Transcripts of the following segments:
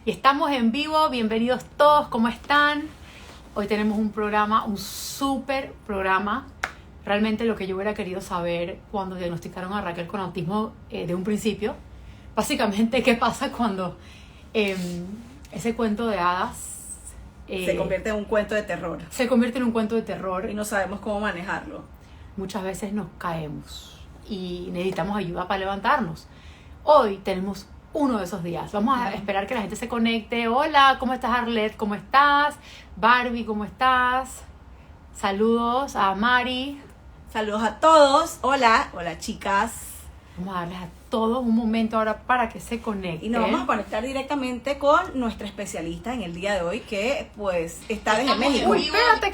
Y estamos en vivo, bienvenidos todos, ¿cómo están? Hoy tenemos un programa, un súper programa. Realmente lo que yo hubiera querido saber cuando diagnosticaron a Raquel con autismo de un principio. Básicamente, ¿qué pasa cuando ese cuento de hadas se convierte en un cuento de terror? Se convierte en un cuento de terror. Y no sabemos cómo manejarlo. Muchas veces nos caemos y necesitamos ayuda para levantarnos. Hoy tenemos uno de esos días. Vamos a esperar que la gente se conecte. Hola, ¿cómo estás, Arlette? ¿Cómo estás? Barbie, ¿cómo estás? Saludos a Mari. Saludos a todos. Hola, hola chicas. Vamos a darles a todos un momento ahora para que se conecten. Y nos vamos a conectar directamente con nuestra especialista en el día de hoy, que pues está desde México. Uy, espérate,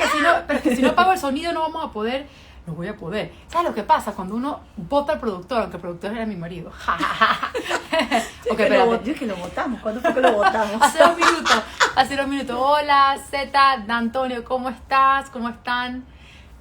que si no apago el sonido no vamos a poder. No voy a poder. ¿Sabes lo que pasa? Cuando uno vota al productor, aunque el productor era mi marido. Yo que lo votamos. ¿Cuándo fue que lo votamos? Hace 2 minutos. Hola, Zeta, Antonio, ¿cómo estás? ¿Cómo están?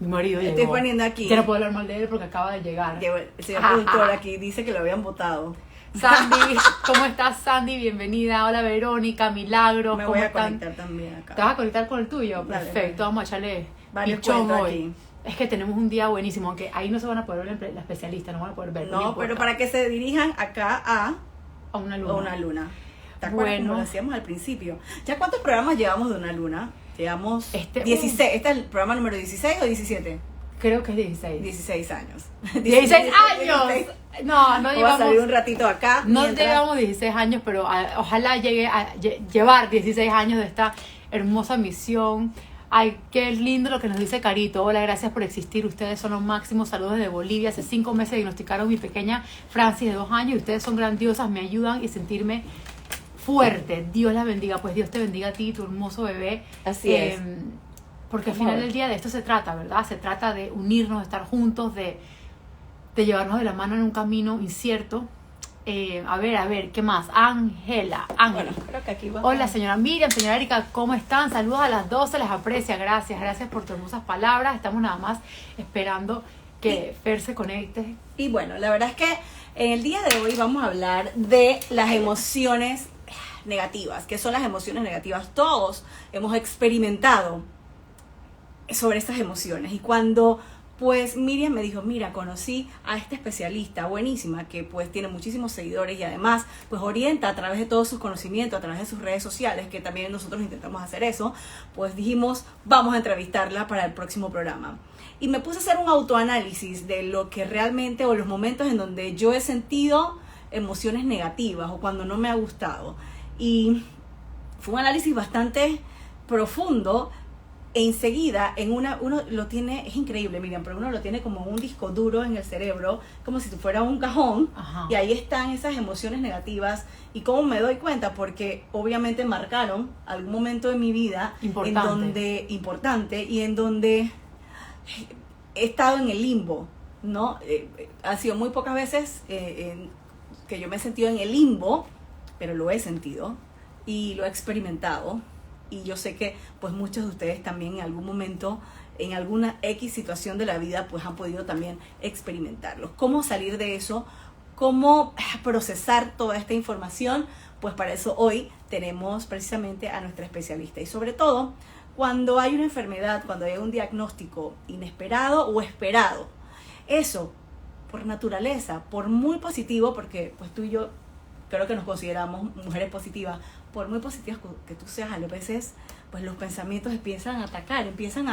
Mi marido llegó. Estoy poniendo aquí. Ya no puedo hablar mal de él porque acaba de llegar. El señor productor aquí dice que lo habían votado. Sandy, ¿cómo estás, Sandy? Bienvenida. Hola, Verónica, Milagros. Me voy a conectar también acá. ¿Te vas a conectar con el tuyo? Dale, perfecto, dale. vamos a echarle varios pichón cuentos hoy. aquí. Es que tenemos un día buenísimo, aunque ahí no se van a poder ver la especialista, no van a poder ver. No, pero para que se dirijan acá a una luna. A una luna. ¿Te acuerdas como lo hacíamos al principio? ¿Ya cuántos programas llevamos de una luna? Llevamos 16. ¿Este es el programa número 16 o 17? Creo que es 16. 16 años. 16 años. No llevamos. Vamos a salir un ratito acá. No llevamos 16 años, pero ojalá llegue a llevar 16 años de esta hermosa misión. Ay, qué lindo lo que nos dice Carito. Hola, gracias por existir. Ustedes son los máximos. Saludos desde Bolivia. Hace 5 meses diagnosticaron a mi pequeña Francis de 2 años. Y ustedes son grandiosas. Me ayudan y sentirme fuerte. Dios la bendiga. Pues Dios te bendiga a ti, tu hermoso bebé. Así es. Porque al final del día de esto se trata, ¿verdad? Se trata de unirnos, de estar juntos, de llevarnos de la mano en un camino incierto. A ver, ¿qué más? Ángela. Bueno, creo que aquí va. Hola, señora Miriam, señora Erika, ¿cómo están? Saludos a las 12, les aprecia, gracias por tus hermosas palabras. Estamos nada más esperando que Fer se conecte. Y bueno, la verdad es que en el día de hoy vamos a hablar de las emociones negativas. ¿Qué son las emociones negativas? Todos hemos experimentado sobre estas emociones. Y cuando pues Miriam me dijo, mira, conocí a esta especialista buenísima que pues tiene muchísimos seguidores y además pues orienta a través de todos sus conocimientos, a través de sus redes sociales, que también nosotros intentamos hacer eso, pues dijimos, vamos a entrevistarla para el próximo programa. Y me puse a hacer un autoanálisis de lo que realmente, o los momentos en donde yo he sentido emociones negativas o cuando no me ha gustado. Y fue un análisis bastante profundo. E enseguida, uno lo tiene, es increíble, Miriam, pero uno lo tiene como un disco duro en el cerebro, como si fuera un cajón. Ajá. Y ahí están esas emociones negativas. ¿Y cómo me doy cuenta? Porque obviamente marcaron algún momento de mi vida importante y en donde he estado en el limbo, ¿no? Ha sido muy pocas veces que yo me he sentido en el limbo, pero lo he sentido y lo he experimentado. Y yo sé que pues muchos de ustedes también en algún momento, en alguna X situación de la vida, pues han podido también experimentarlos. ¿Cómo salir de eso? ¿Cómo procesar toda esta información? Pues para eso hoy tenemos precisamente a nuestra especialista. Y sobre todo, cuando hay una enfermedad, cuando hay un diagnóstico inesperado o esperado, eso, por naturaleza, por muy positivo, porque pues tú y yo creo que nos consideramos mujeres positivas, por muy positivas que tú seas, a veces pues los pensamientos empiezan a atacar, empiezan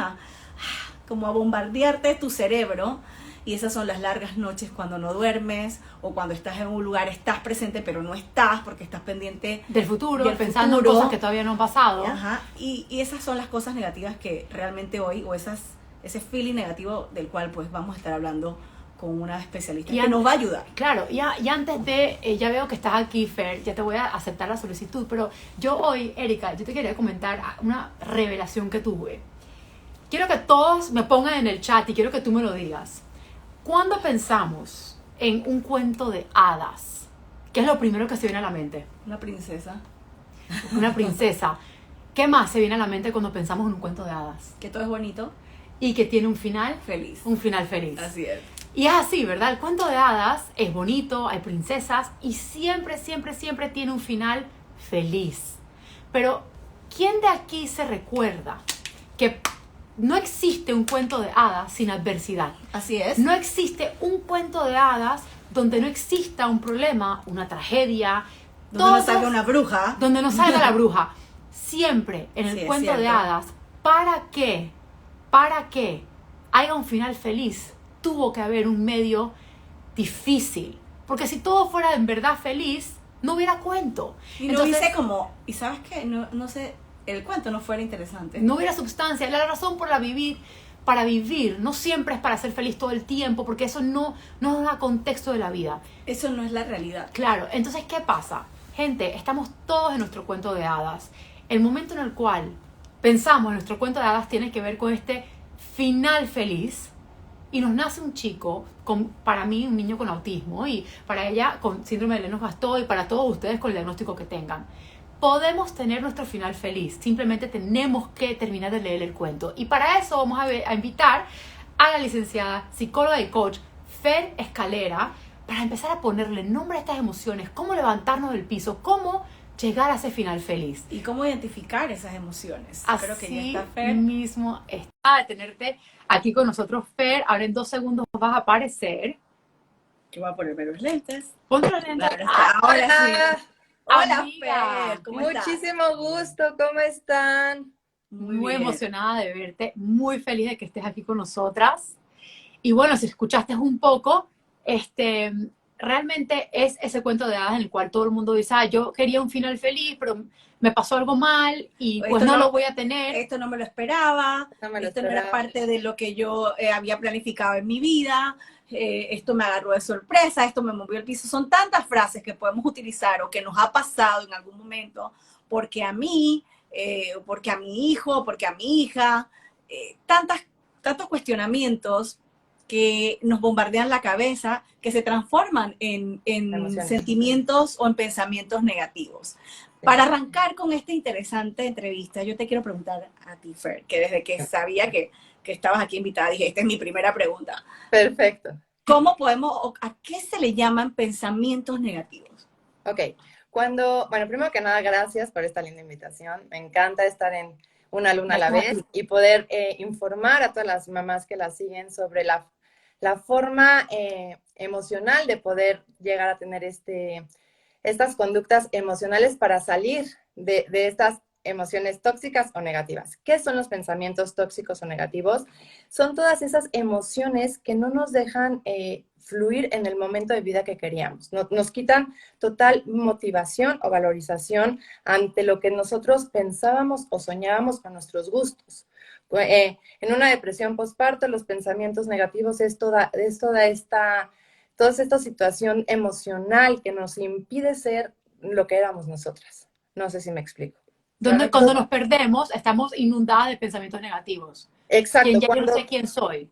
como a bombardearte tu cerebro, y esas son las largas noches cuando no duermes o cuando estás en un lugar, estás presente pero no estás porque estás pendiente del futuro, pensando en cosas que todavía no han pasado. Ajá. Y esas son las cosas negativas que realmente hoy, o ese feeling negativo del cual pues vamos a estar hablando con una especialista que nos va a ayudar. Claro, y antes de, ya veo que estás aquí, Fer, ya te voy a aceptar la solicitud, pero yo hoy, Erika, yo te quería comentar una revelación que tuve. Quiero que todos me pongan en el chat y quiero que tú me lo digas. ¿Cuándo pensamos en un cuento de hadas? ¿Qué es lo primero que se viene a la mente? Una princesa. Una princesa. ¿Qué más se viene a la mente cuando pensamos en un cuento de hadas? Que todo es bonito. Y que tiene un final feliz. Un final feliz. Así es. Y es así, ¿verdad? El cuento de hadas es bonito, hay princesas y siempre, siempre, siempre tiene un final feliz. Pero, ¿quién de aquí se recuerda que no existe un cuento de hadas sin adversidad? Así es. No existe un cuento de hadas donde no exista un problema, una tragedia, donde no salga una bruja. Donde no salga la bruja. Siempre en el Sí, cuento es de cierto. hadas, para que haya un final feliz, tuvo que haber un medio difícil. Porque si todo fuera en verdad feliz, no hubiera cuento. Y no hubiese como, y sabes qué, no sé, el cuento no fuera interesante. No hubiera sustancia. La razón para vivir no siempre es para ser feliz todo el tiempo, porque eso no nos da contexto de la vida. Eso no es la realidad. Claro, entonces, ¿qué pasa? Gente, estamos todos en nuestro cuento de hadas. El momento en el cual pensamos en nuestro cuento de hadas tiene que ver con este final feliz, y nos nace un chico, para mí un niño con autismo, y para ella con síndrome de Lennox-Gastaut, y para todos ustedes con el diagnóstico que tengan. Podemos tener nuestro final feliz, simplemente tenemos que terminar de leer el cuento. Y para eso vamos a invitar a la licenciada psicóloga y coach Fer Escalera, para empezar a ponerle nombre a estas emociones, cómo levantarnos del piso, cómo llegar a ese final feliz. Y cómo identificar esas emociones. Así Creo que ya está Fer. mismo está de tenerte aquí con nosotros, Fer. Ahora en 2 segundos vas a aparecer. Yo voy a ponerme los lentes. Ponte los lentes. Ahora sí. Hola, amiga. Fer. ¿Cómo estás? Muchísimo gusto, ¿cómo están? Muy emocionada de verte, muy feliz de que estés aquí con nosotras. Y bueno, si escuchaste un poco, realmente es ese cuento de hadas en el cual todo el mundo dice, yo quería un final feliz, pero me pasó algo mal y pues no lo voy a tener. Esto no me lo esperaba, esto no era parte de lo que yo había planificado en mi vida, esto me agarró de sorpresa, esto me movió el piso. Son tantas frases que podemos utilizar o que nos ha pasado en algún momento, porque a mí, porque a mi hijo, porque a mi hija, tantos cuestionamientos que nos bombardean la cabeza, que se transforman en sentimientos o en pensamientos negativos. Para arrancar con esta interesante entrevista, yo te quiero preguntar a ti, Fer, que desde que sabía que estabas aquí invitada, dije, esta es mi primera pregunta. Perfecto. ¿Cómo podemos, a qué se le llaman pensamientos negativos? Ok, bueno, primero que nada, gracias por esta linda invitación. Me encanta estar en Una Luna a la Vez y poder informar a todas las mamás que la siguen sobre la forma emocional de poder llegar a tener estas conductas emocionales para salir de estas emociones tóxicas o negativas. ¿Qué son los pensamientos tóxicos o negativos? Son todas esas emociones que no nos dejan fluir en el momento de vida que queríamos. Nos quitan total motivación o valorización ante lo que nosotros pensábamos o soñábamos con nuestros gustos. En una depresión postparto, los pensamientos negativos es toda esta situación emocional que nos impide ser lo que éramos nosotras. No sé si me explico. Cuando nos perdemos, estamos inundadas de pensamientos negativos. Exacto. Yo no sé quién soy.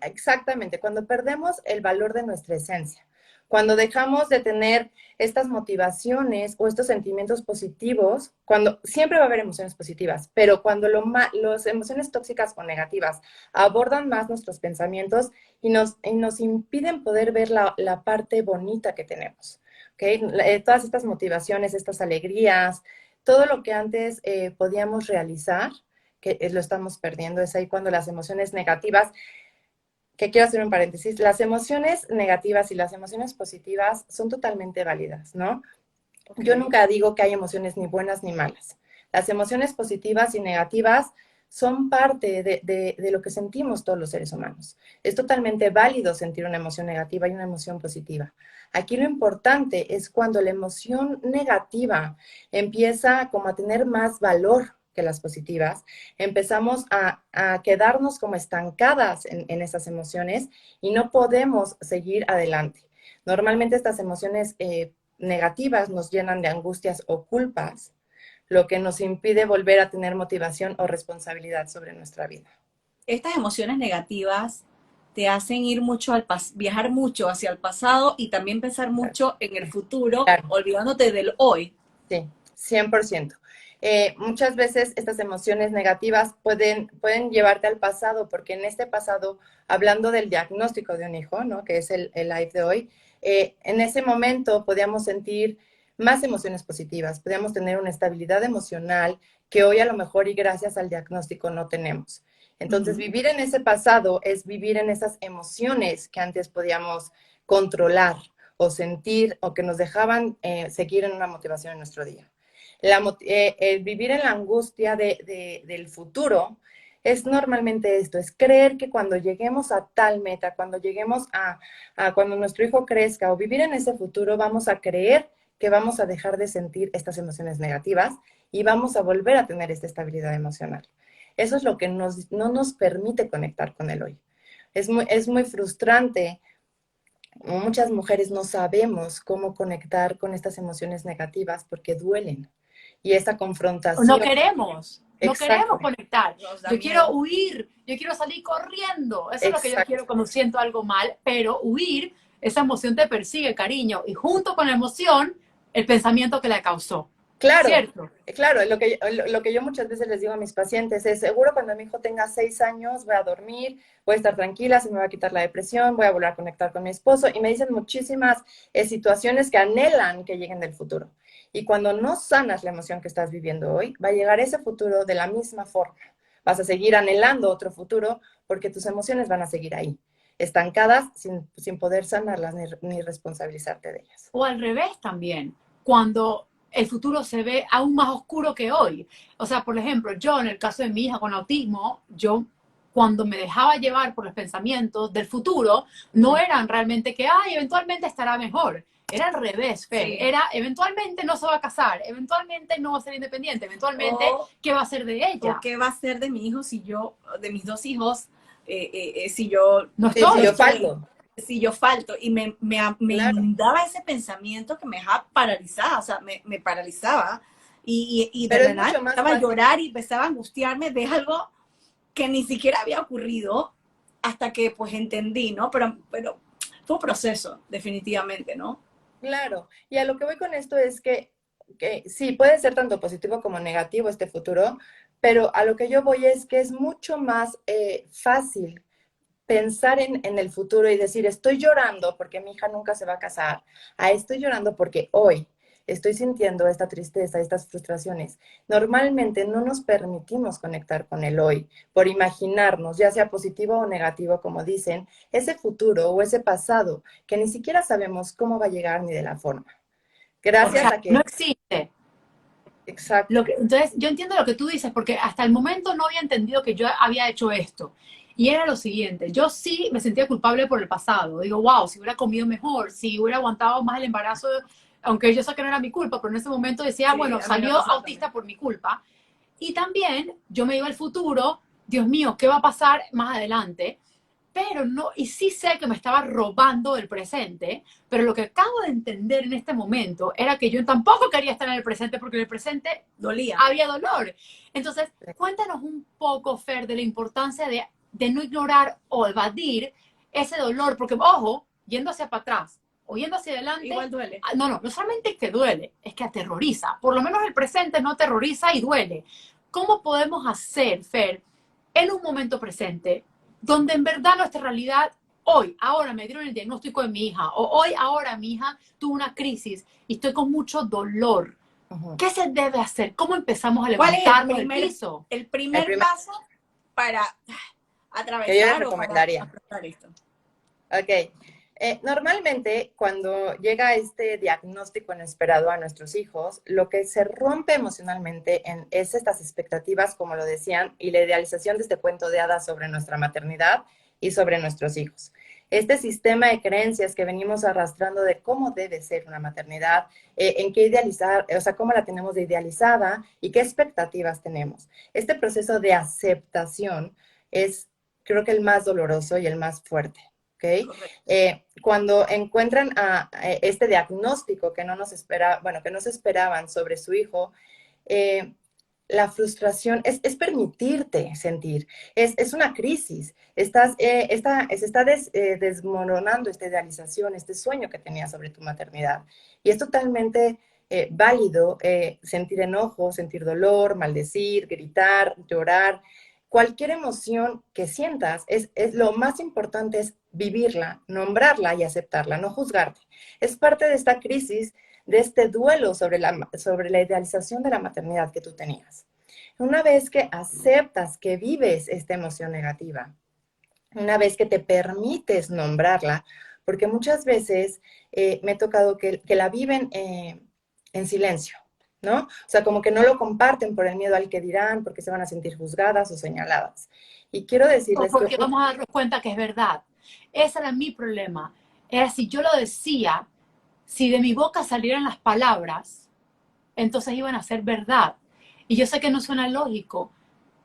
Exactamente, cuando perdemos el valor de nuestra esencia, cuando dejamos de tener estas motivaciones o estos sentimientos positivos, cuando siempre va a haber emociones positivas, pero cuando las emociones tóxicas o negativas abordan más nuestros pensamientos y nos impiden poder ver la parte bonita que tenemos, ¿okay? Todas estas motivaciones, estas alegrías, todo lo que antes podíamos realizar, que lo estamos perdiendo. Es ahí cuando las emociones negativas, que quiero hacer un paréntesis, las emociones negativas y las emociones positivas son totalmente válidas, ¿no? Okay. Yo nunca digo que hay emociones ni buenas ni malas. Las emociones positivas y negativas son parte de lo que sentimos todos los seres humanos. Es totalmente válido sentir una emoción negativa y una emoción positiva. Aquí lo importante es cuando la emoción negativa empieza como a tener más valor que las positivas, empezamos a quedarnos como estancadas en esas emociones y no podemos seguir adelante. Normalmente estas emociones negativas nos llenan de angustias o culpas, lo que nos impide volver a tener motivación o responsabilidad sobre nuestra vida. Estas emociones negativas te hacen ir mucho viajar mucho hacia el pasado y también pensar mucho en el futuro, olvidándote del hoy. Sí, 100%. Muchas veces estas emociones negativas pueden llevarte al pasado, porque en este pasado, hablando del diagnóstico de un hijo, ¿no? Que es el live de hoy, en ese momento podíamos sentir más emociones positivas, podíamos tener una estabilidad emocional que hoy a lo mejor y gracias al diagnóstico no tenemos. Entonces, vivir en ese pasado es vivir en esas emociones que antes podíamos controlar o sentir o que nos dejaban seguir en una motivación en nuestro día. El vivir en la angustia del futuro es normalmente esto, es creer que cuando lleguemos a tal meta, cuando lleguemos a cuando nuestro hijo crezca o vivir en ese futuro, vamos a creer que vamos a dejar de sentir estas emociones negativas y vamos a volver a tener esta estabilidad emocional. Eso es lo que no nos permite conectar con el hoy. Es muy frustrante. Muchas mujeres no sabemos cómo conectar con estas emociones negativas porque duelen. Y esta confrontación. No queremos conectar. Yo quiero miedo. huir, yo quiero salir corriendo. Eso es lo que yo Exacto. quiero cuando siento algo mal, pero huir, esa emoción te persigue, cariño, y junto con la emoción, el pensamiento que la causó. Claro, ¿cierto? claro, lo que yo muchas veces les digo a mis pacientes es, seguro cuando mi hijo tenga 6 años voy a dormir, voy a estar tranquila, se me va a quitar la depresión, voy a volver a conectar con mi esposo, y me dicen muchísimas situaciones que anhelan que lleguen del futuro. Y cuando no sanas la emoción que estás viviendo hoy, va a llegar ese futuro de la misma forma. Vas a seguir anhelando otro futuro porque tus emociones van a seguir ahí, estancadas sin poder sanarlas ni responsabilizarte de ellas. O al revés también, cuando el futuro se ve aún más oscuro que hoy. O sea, por ejemplo, yo en el caso de mi hija con autismo, yo cuando me dejaba llevar por los pensamientos del futuro, no eran realmente que, ay, eventualmente estará mejor. Era al revés, Fer. Sí. Era, eventualmente no se va a casar, eventualmente no va a ser independiente, eventualmente, ¿qué va a ser de ella? ¿O qué va a ser de mi hijo si yo, de mis 2 hijos, si yo No Sí, estoy. si yo falto. si yo falto? Y me Claro. inundaba ese pensamiento que me dejaba paralizada, o sea, me paralizaba. Y de Pero es verdad mucho más empezaba a fácil. llorar y empezaba a angustiarme de algo que ni siquiera había ocurrido hasta que pues entendí, ¿no? Pero fue un proceso, definitivamente, ¿no? Claro, y a lo que voy con esto es que sí, puede ser tanto positivo como negativo este futuro, pero a lo que yo voy es que es mucho más fácil pensar en el futuro y decir, estoy llorando porque mi hija nunca se va a casar, estoy llorando porque hoy estoy sintiendo esta tristeza, estas frustraciones. Normalmente no nos permitimos conectar con el hoy por imaginarnos, ya sea positivo o negativo, como dicen, ese futuro o ese pasado que ni siquiera sabemos cómo va a llegar ni de la forma. Gracias O sea, a que... no existe. Exacto. Entonces, yo entiendo lo que tú dices, porque hasta el momento no había entendido que yo había hecho esto. Y era lo siguiente, yo sí me sentía culpable por el pasado. Digo, wow, si hubiera comido mejor, si hubiera aguantado más el embarazo, aunque yo sé que no era mi culpa, pero en ese momento decía, Sí, bueno, a mí me salió pasaba autista por mi culpa. Y también yo me iba al futuro, Dios mío, ¿qué va a pasar más adelante? Pero no, y sí sé que me estaba robando el presente, pero lo que acabo de entender en este momento era que yo tampoco quería estar en el presente porque en el presente dolía. había dolor. Entonces, cuéntanos un poco, Fer, de la importancia de no ignorar o evadir ese dolor, porque, ojo, yendo hacia para atrás o yendo hacia adelante, igual duele. No solamente es que duele, es que aterroriza. Por lo menos el presente no aterroriza y duele. ¿Cómo podemos hacer, Fer, en un momento presente, donde en verdad nuestra realidad, hoy, ahora me dieron el diagnóstico de mi hija, o hoy, ahora mi hija tuvo una crisis y estoy con mucho dolor? ¿Qué se debe hacer? ¿Cómo empezamos a levantarnos del piso? El primer paso para atravesar que yo les o para recomendaría. afrontar esto? Ok. Normalmente, cuando llega este diagnóstico inesperado a nuestros hijos, lo que se rompe emocionalmente es estas expectativas, como lo decían, y la idealización de este cuento de hadas sobre nuestra maternidad y sobre nuestros hijos. Este sistema de creencias que venimos arrastrando de cómo debe ser una maternidad, en qué idealizar, o sea, cómo la tenemos de idealizada y qué expectativas tenemos. Este proceso de aceptación es, creo que el más doloroso y el más fuerte. ¿Okay? Cuando encuentran este diagnóstico que no nos espera, bueno, que no se esperaban sobre su hijo, la frustración es permitirte sentir, es una crisis, se está desmoronando esta idealización, este sueño que tenías sobre tu maternidad. Y es totalmente válido sentir enojo, sentir dolor, maldecir, gritar, llorar. Cualquier emoción que sientas, lo más importante es vivirla, nombrarla y aceptarla, no juzgarte. Es parte de esta crisis de este duelo sobre la idealización de la maternidad que tú tenías. Una vez que aceptas que vives esta emoción negativa, una vez que te permites nombrarla, porque muchas veces me ha tocado que la viven en silencio, ¿no? O sea, como que no lo comparten por el miedo al que dirán, porque se van a sentir juzgadas o señaladas. Y quiero decirles que... Porque vamos a darnos cuenta que es verdad. Ese era mi problema. Era si yo lo decía, si de mi boca salieran las palabras, entonces iban a ser verdad. Y yo sé que no suena lógico,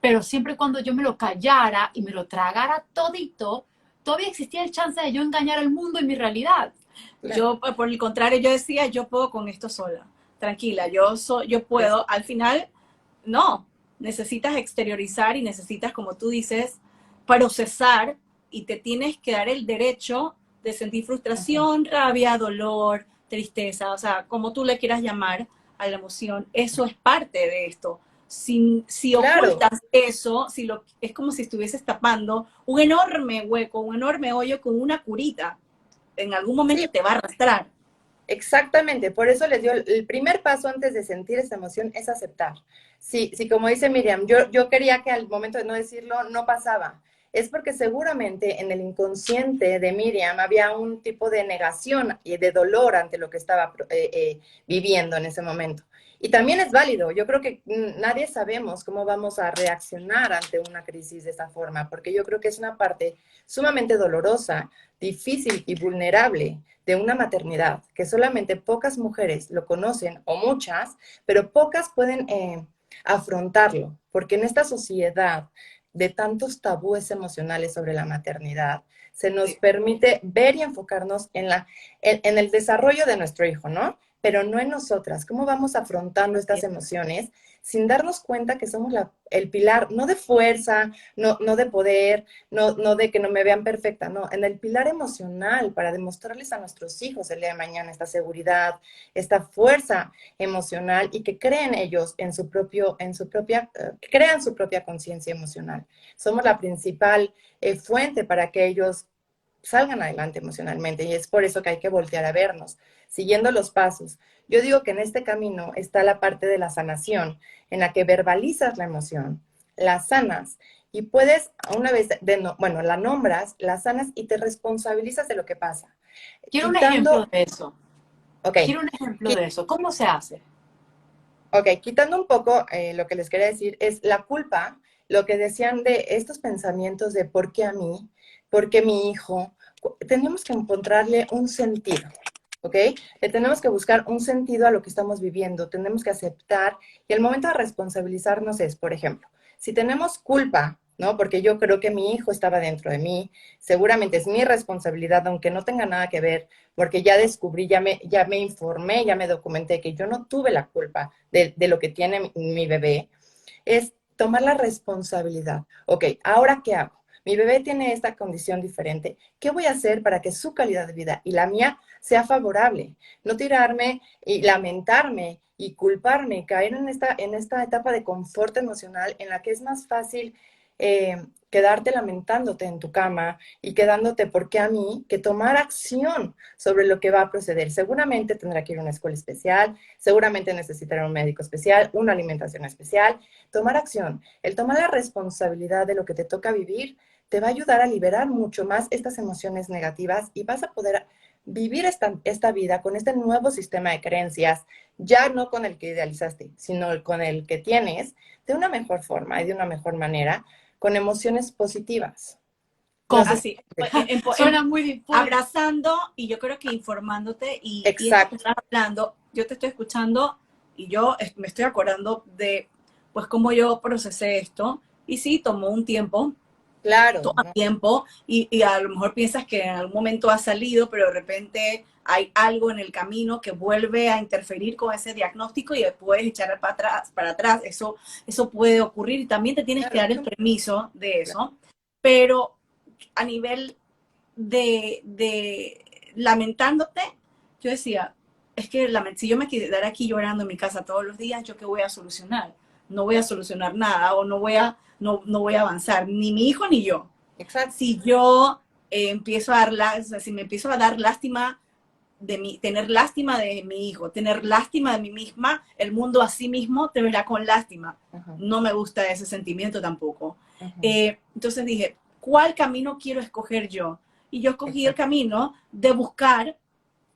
pero siempre cuando yo me lo callara y me lo tragara todito, todavía existía el chance de yo engañar al mundo y mi realidad. Yo, por el contrario, yo decía, yo puedo con esto sola. Tranquila, yo puedo. Al final, no. Necesitas exteriorizar y necesitas, como tú dices, procesar, y te tienes que dar el derecho de sentir frustración, rabia, dolor, tristeza, o sea, como tú le quieras llamar a la emoción. Eso es parte de esto. Si Claro. ocultas eso, es como si estuvieses tapando un enorme hueco, un enorme hoyo con una curita. En algún momento te va a arrastrar. Exactamente, por eso les digo, el primer paso antes de sentir esta emoción es aceptar. Sí, como dice Miriam, yo quería que al momento de no decirlo no pasaba. Es porque seguramente en el inconsciente de Miriam había un tipo de negación y de dolor ante lo que estaba viviendo en ese momento. Y también es válido, yo creo que nadie sabemos cómo vamos a reaccionar ante una crisis de esta forma, porque yo creo que es una parte sumamente dolorosa, difícil y vulnerable de una maternidad, que solamente pocas mujeres lo conocen, o muchas, pero pocas pueden afrontarlo, porque en esta sociedad de tantos tabúes emocionales sobre la maternidad, se nos permite ver y enfocarnos en el desarrollo de nuestro hijo, ¿no? Pero no en nosotras. ¿Cómo vamos afrontando estas emociones sin darnos cuenta que somos el pilar, no de fuerza, no de poder, no de que no me vean perfecta, no, en el pilar emocional para demostrarles a nuestros hijos el día de mañana esta seguridad, esta fuerza emocional y que creen ellos en crean su propia conciencia emocional. Somos la principal fuente para que ellos salgan adelante emocionalmente y es por eso que hay que voltear a vernos, siguiendo los pasos. Yo digo que en este camino está la parte de la sanación, en la que verbalizas la emoción, la sanas y puedes, una vez, la nombras, la sanas y te responsabilizas de lo que pasa. Quiero un ejemplo de eso. Okay. Quiero un ejemplo de eso. ¿Cómo se hace? Ok, quitando un poco lo que les quería decir, es la culpa, lo que decían de estos pensamientos de ¿por qué a mí? ¿Por qué mi hijo? Tenemos que encontrarle un sentido, ¿ok? Le tenemos que buscar un sentido a lo que estamos viviendo, tenemos que aceptar, y el momento de responsabilizarnos es, por ejemplo, si tenemos culpa, ¿no? Porque yo creo que mi hijo estaba dentro de mí, seguramente es mi responsabilidad, aunque no tenga nada que ver, porque ya descubrí, ya me informé, ya me documenté que yo no tuve la culpa de lo que tiene mi bebé, es tomar la responsabilidad. Ok, ¿ahora qué hago? Mi bebé tiene esta condición diferente. ¿Qué voy a hacer para que su calidad de vida y la mía sea favorable? No tirarme y lamentarme y culparme y caer en esta etapa de confort emocional en la que es más fácil quedarte lamentándote en tu cama y quedándote ¿por qué a mí? Que tomar acción sobre lo que va a proceder. Seguramente tendrá que ir a una escuela especial, seguramente necesitará un médico especial, una alimentación especial. Tomar acción, el tomar la responsabilidad de lo que te toca vivir, te va a ayudar a liberar mucho más estas emociones negativas y vas a poder vivir esta vida con este nuevo sistema de creencias, ya no con el que idealizaste, sino con el que tienes, de una mejor forma y de una mejor manera, con emociones positivas. No sé si suena muy difícil. Abrazando y yo creo que informándote y exacto. Estás hablando, yo te estoy escuchando y yo me estoy acordando de pues cómo yo procesé esto y sí, tomó un tiempo. Claro. Toma tiempo y a lo mejor piensas que en algún momento ha salido, pero de repente hay algo en el camino que vuelve a interferir con ese diagnóstico y puedes echar para atrás. Eso puede ocurrir y también te tienes que dar el permiso de eso. Pero a nivel de lamentándote, yo decía, es que si yo me quedara aquí llorando en mi casa todos los días, ¿yo qué voy a solucionar? No voy a solucionar nada o no voy a avanzar, ni mi hijo ni yo. Exacto. Si yo empiezo a si me empiezo a dar lástima de mí, tener lástima de mi hijo, tener lástima de mí misma, el mundo a sí mismo te verá con lástima. No me gusta ese sentimiento tampoco. Entonces dije, ¿cuál camino quiero escoger yo? Y yo escogí el camino de buscar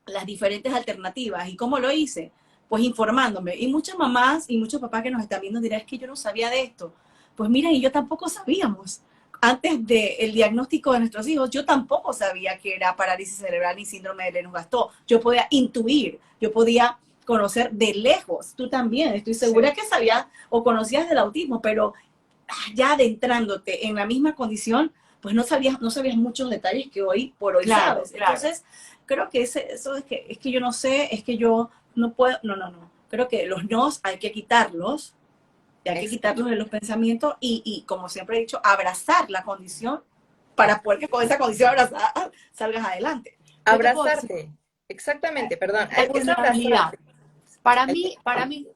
las diferentes alternativas. ¿Y cómo lo hice? Pues informándome. Y muchas mamás y muchos papás que nos están viendo dirán, es que yo no sabía de esto. Pues miren, y yo tampoco sabíamos. Antes del diagnóstico de nuestros hijos, yo tampoco sabía que era parálisis cerebral ni síndrome de Lennox-Gastaut. Yo podía intuir, yo podía conocer de lejos. Tú también, estoy segura que sabías o conocías del autismo, pero ya adentrándote en la misma condición, pues no sabías muchos detalles que hoy por hoy sabes. Entonces, creo que eso es que yo no sé, es que yo no puedo, no. Creo que los nos hay que quitarlos, y hay que quitarlos de los pensamientos y, como siempre he dicho, abrazar la condición para poder que con esa condición abrazada salgas adelante. Abrazarte. Exactamente, perdón. Es abrazarte. Para mí,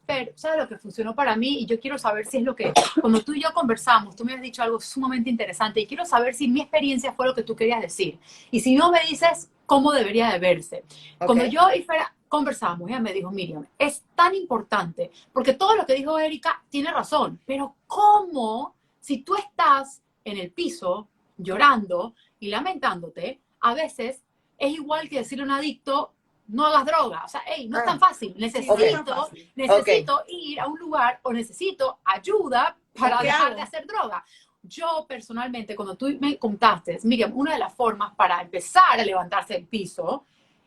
Fer, ¿sabes lo que funcionó para mí? Y yo quiero saber si es lo que, cuando tú y yo conversamos, tú me has dicho algo sumamente interesante y quiero saber si mi experiencia fue lo que tú querías decir. Y si no me dices, ¿cómo debería de verse? Cuando yo y Fer conversamos, ella me dijo, Miriam, es tan importante, porque todo lo que dijo Erika tiene razón, pero ¿cómo si tú estás en el piso llorando y lamentándote, a veces es igual que decirle a un adicto, no hagas droga, o sea, hey, no es tan fácil, necesito ir a un lugar o necesito ayuda para dejar de hacer droga. Yo personalmente, cuando tú me contaste, Miriam, una de las formas para empezar a levantarse del piso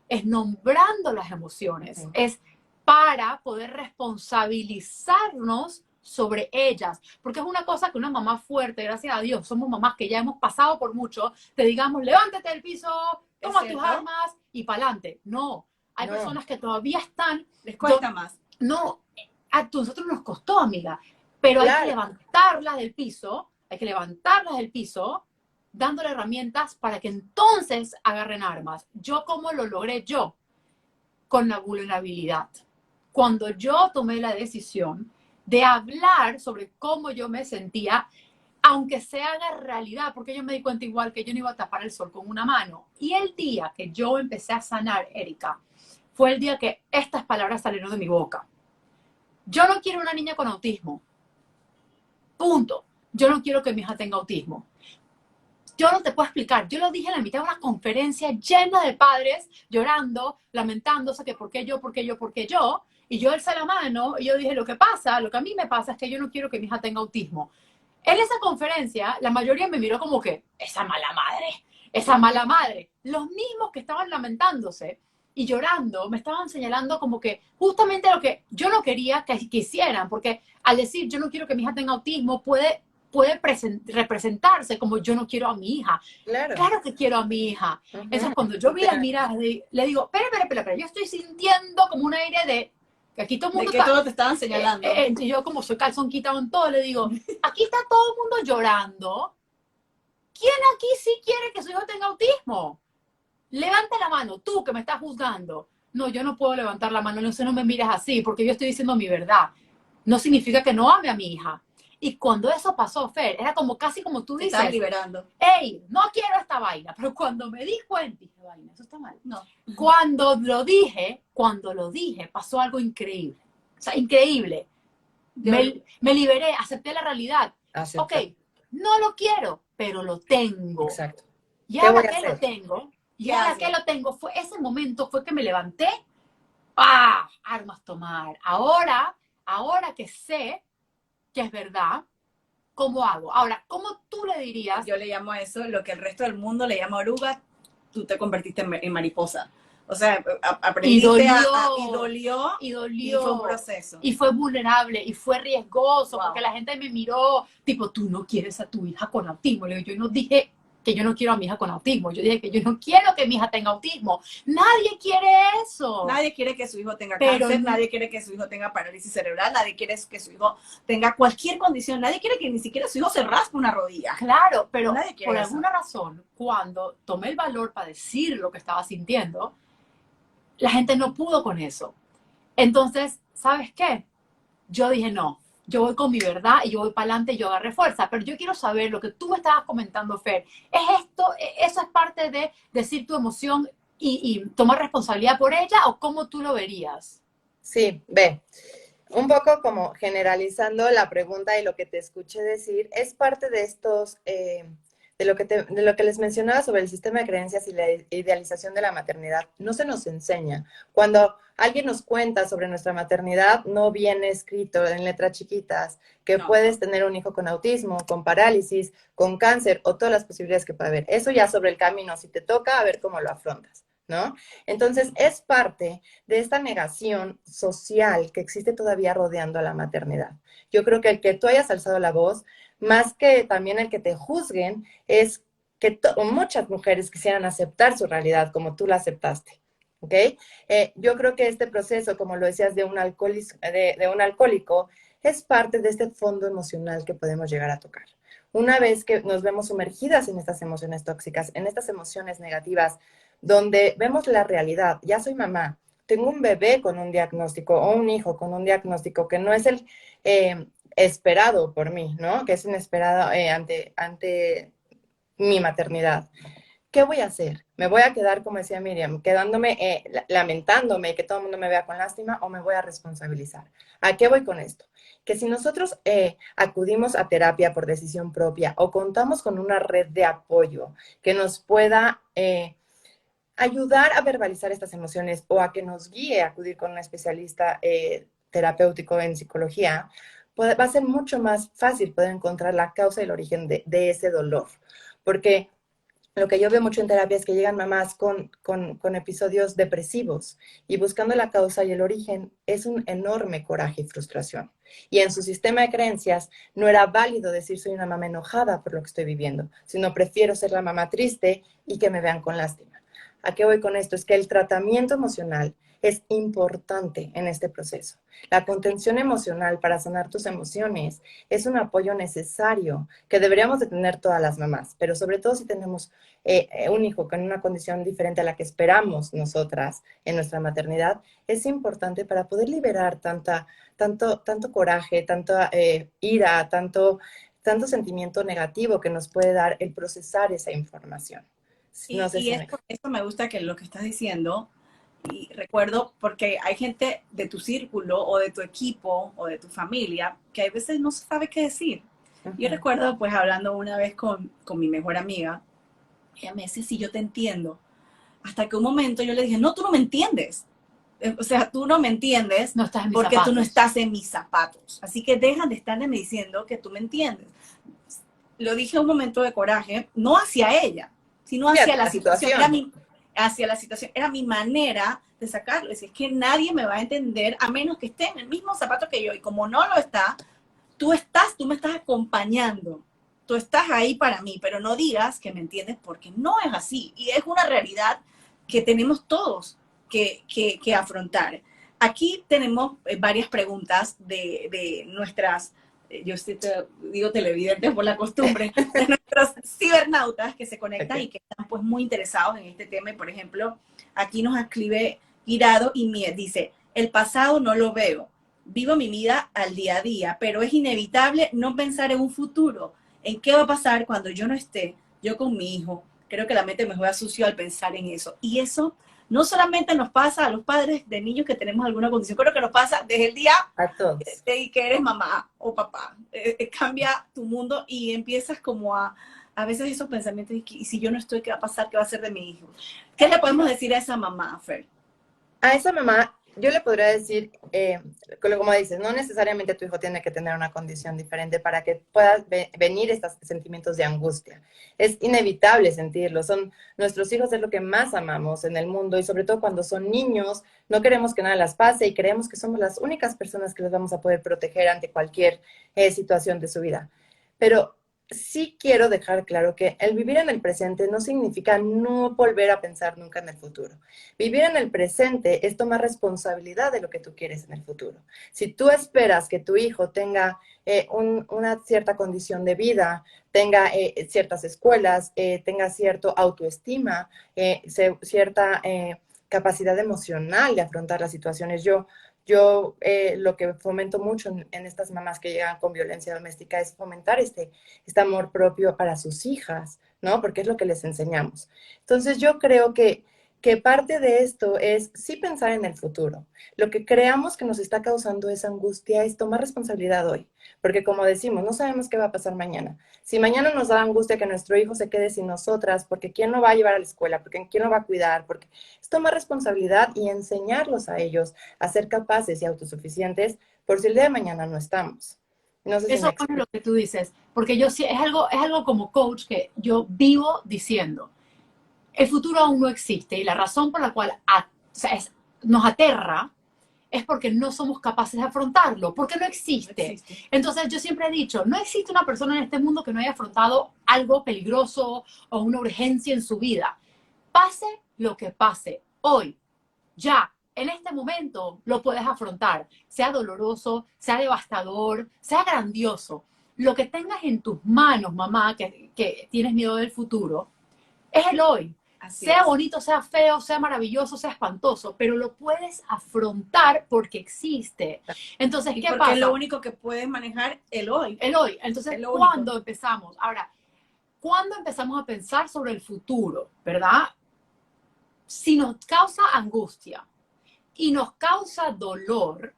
es nombrando las emociones, es para poder responsabilizarnos sobre ellas, porque es una cosa que una mamá fuerte, gracias a Dios, somos mamás que ya hemos pasado por mucho, te digamos, levántate del piso, toma tus armas y pa'lante. No, hay personas que todavía están... Les cuesta más. No, a nosotros nos costó, amiga, pero hay que levantarlas del piso, dándole herramientas para que entonces agarren armas. ¿Yo cómo lo logré yo? Con la vulnerabilidad. Cuando yo tomé la decisión de hablar sobre cómo yo me sentía, aunque se haga realidad, porque yo me di cuenta igual que yo no iba a tapar el sol con una mano. Y el día que yo empecé a sanar, Erika, fue el día que estas palabras salieron de mi boca. Yo no quiero una niña con autismo. Punto. Yo no quiero que mi hija tenga autismo. Yo no te puedo explicar. Yo lo dije en la mitad de una conferencia llena de padres llorando, lamentándose que por qué yo. Y yo alcé la mano y yo dije, lo que a mí me pasa es que yo no quiero que mi hija tenga autismo. En esa conferencia, la mayoría me miró como que, esa mala madre. Los mismos que estaban lamentándose y llorando, me estaban señalando como que justamente lo que yo no quería que hicieran, porque al decir yo no quiero que mi hija tenga autismo, puede representarse como yo no quiero a mi hija. Claro que quiero a mi hija. Entonces, cuando yo vi la mirada, le digo, espera, yo estoy sintiendo como un aire de que aquí todo el mundo de que todos te estaban señalando. Y yo, como soy calzón quitado en todo, le digo, aquí está todo el mundo llorando. ¿Quién aquí sí quiere que su hijo tenga autismo? Levanta la mano, tú que me estás juzgando. No, yo no puedo levantar la mano, no me mires así, porque yo estoy diciendo mi verdad. No significa que no ame a mi hija. Y cuando eso pasó, Fer, era como casi como tú dices. Estás liberando. Ey, no quiero esta vaina. Pero cuando me di cuenta, dije, vaina, eso está mal. No. Cuando lo dije, pasó algo increíble. O sea, increíble. Me liberé, acepté la realidad. Ok, no lo quiero, pero lo tengo. Exacto. Y ahora que lo tengo, ese momento fue que me levanté. ¡Ah! Armas tomar. Ahora que sé que es verdad, ¿cómo hago? Ahora, ¿cómo tú le dirías? Yo le llamo a eso lo que el resto del mundo le llama oruga, tú te convertiste en mariposa. O sea, aprendiste y dolió. Y fue un proceso. Y fue vulnerable, y fue riesgoso, porque la gente me miró, tipo, tú no quieres a tu hija con autismo. Le digo, yo no dije que yo no quiero a mi hija con autismo. Yo dije que yo no quiero que mi hija tenga autismo. Nadie quiere eso. Nadie quiere que su hijo tenga cáncer, nadie quiere que su hijo tenga parálisis cerebral, nadie quiere que su hijo tenga cualquier condición, nadie quiere que ni siquiera su hijo se raspe una rodilla. Claro, pero por alguna razón, cuando tomé el valor para decir lo que estaba sintiendo, la gente no pudo con eso. Entonces, ¿sabes qué? Yo dije, no, yo voy con mi verdad y yo voy para adelante y yo agarré fuerza. Pero yo quiero saber lo que tú me estabas comentando, Fer. ¿Es esto, eso es parte de decir tu emoción y toma responsabilidad por ella, o cómo tú lo verías? Sí, ve. Un poco como generalizando la pregunta y lo que te escuché decir, es parte de estos, de lo que les mencionaba sobre el sistema de creencias y la idealización de la maternidad. No se nos enseña. Cuando alguien nos cuenta sobre nuestra maternidad, no viene escrito en letras chiquitas que No. puedes tener un hijo con autismo, con parálisis, con cáncer o todas las posibilidades que puede haber. Eso ya sobre el camino, si te toca, a ver cómo lo afrontas, ¿no? Entonces, es parte de esta negación social que existe todavía rodeando a la maternidad. Yo creo que el que tú hayas alzado la voz, más que también el que te juzguen, es que muchas mujeres quisieran aceptar su realidad como tú la aceptaste. ¿Ok? Yo creo que este proceso, como lo decías, de un alcohólico, es parte de este fondo emocional que podemos llegar a tocar. Una vez que nos vemos sumergidas en estas emociones tóxicas, en estas emociones negativas, donde vemos la realidad, ya soy mamá, tengo un bebé con un diagnóstico o un hijo con un diagnóstico que no es el esperado por mí, ¿no? Que es inesperado ante mi maternidad. ¿Qué voy a hacer? ¿Me voy a quedar, como decía Miriam, quedándome, lamentándome que todo el mundo me vea con lástima, o me voy a responsabilizar? ¿A qué voy con esto? Que si nosotros acudimos a terapia por decisión propia o contamos con una red de apoyo que nos pueda ayudar a verbalizar estas emociones, o a que nos guíe a acudir con un especialista terapéutico en psicología, va a ser mucho más fácil poder encontrar la causa y el origen de ese dolor. Porque lo que yo veo mucho en terapia es que llegan mamás con episodios depresivos, y buscando la causa y el origen es un enorme coraje y frustración. Y en su sistema de creencias no era válido decir soy una mamá enojada por lo que estoy viviendo, sino prefiero ser la mamá triste y que me vean con lástima. ¿A qué voy con esto? Es que el tratamiento emocional es importante en este proceso. La contención emocional para sanar tus emociones es un apoyo necesario que deberíamos de tener todas las mamás, pero sobre todo si tenemos un hijo con una condición diferente a la que esperamos nosotras en nuestra maternidad, es importante para poder liberar tanto coraje, tanta ira, tanto sentimiento negativo que nos puede dar el procesar esa información. No sé Y si esto me gusta que lo que estás diciendo, y recuerdo porque hay gente de tu círculo o de tu equipo o de tu familia que a veces no sabe qué decir. Yo recuerdo pues hablando una vez con mi mejor amiga, ella me decía, sí, yo te entiendo. Hasta que un momento yo le dije, no, tú no me entiendes. O sea, tú no me entiendes No estás en mis porque zapatos. tú no estás en mis zapatos. Así que deja de estarme diciendo que tú me entiendes. Lo dije en un momento de coraje, no hacia ella, sino hacia la situación. Hacia la situación. Era mi manera de sacarlo. Es que nadie me va a entender a menos que esté en el mismo zapato que yo. Y como no lo está, tú me estás acompañando. Tú estás ahí para mí, pero no digas que me entiendes, porque no es así. Y es una realidad que tenemos todos que afrontar. Aquí tenemos varias preguntas de nuestras, yo digo televidentes por la costumbre, de nuestros cibernautas que se conectan y que están pues muy interesados en este tema. Y por ejemplo, aquí nos escribe Girado y Mier, dice, el pasado no lo veo, vivo mi vida al día a día, pero es inevitable no pensar en un futuro, en qué va a pasar cuando yo no esté, yo con mi hijo. Creo que la mente me juega sucio al pensar en eso. Y eso no solamente nos pasa a los padres de niños que tenemos alguna condición, creo que nos pasa desde el día a todos. Que eres mamá o papá. Cambia tu mundo y empiezas como a veces esos pensamientos, y si yo no estoy, ¿qué va a pasar? ¿Qué va a ser de mi hijo? ¿Qué le podemos decir a esa mamá, Fer? A esa mamá, yo le podría decir, como dices, no necesariamente tu hijo tiene que tener una condición diferente para que puedan venir estos sentimientos de angustia. Es inevitable sentirlo. Nuestros hijos es lo que más amamos en el mundo, y sobre todo cuando son niños, no queremos que nada les pase y creemos que somos las únicas personas que los vamos a poder proteger ante cualquier situación de su vida. Pero sí quiero dejar claro que el vivir en el presente no significa no volver a pensar nunca en el futuro. Vivir en el presente es tomar responsabilidad de lo que tú quieres en el futuro. Si tú esperas que tu hijo tenga una cierta condición de vida, tenga ciertas escuelas, tenga cierta autoestima, cierta capacidad emocional de afrontar las situaciones, yo lo que fomento mucho en estas mamás que llegan con violencia doméstica es fomentar este amor propio para sus hijas, ¿no? Porque es lo que les enseñamos. Entonces yo creo que que parte de esto es sí pensar en el futuro. Lo que creamos que nos está causando esa angustia es tomar responsabilidad hoy, porque como decimos, no sabemos qué va a pasar mañana. Si mañana nos da angustia que nuestro hijo se quede sin nosotras, porque quién lo va a llevar a la escuela, porque quién lo va a cuidar, porque es tomar responsabilidad y enseñarlos a ellos a ser capaces y autosuficientes por si el día de mañana no estamos. No sé si me Eso es explico. lo que tú dices, porque yo sí, es algo como coach que yo vivo diciendo. El futuro aún no existe y la razón por la cual o sea, nos aterra es porque no somos capaces de afrontarlo, porque no existe. No existe. Entonces yo siempre he dicho, no existe una persona en este mundo que no haya afrontado algo peligroso o una urgencia en su vida. Pase lo que pase, hoy, ya, en este momento lo puedes afrontar, sea doloroso, sea devastador, sea grandioso. Lo que tengas en tus manos, mamá, que tienes miedo del futuro, es el hoy. Así Sea es. bonito, sea feo, sea maravilloso, sea espantoso, pero lo puedes afrontar porque existe. Entonces, Y ¿qué porque pasa? es lo único que puedes manejar el hoy. El hoy. Entonces, Es lo ¿cuándo único. empezamos? Ahora, ¿cuándo empezamos a pensar sobre el futuro? ¿Verdad? Si nos causa angustia y nos causa dolor,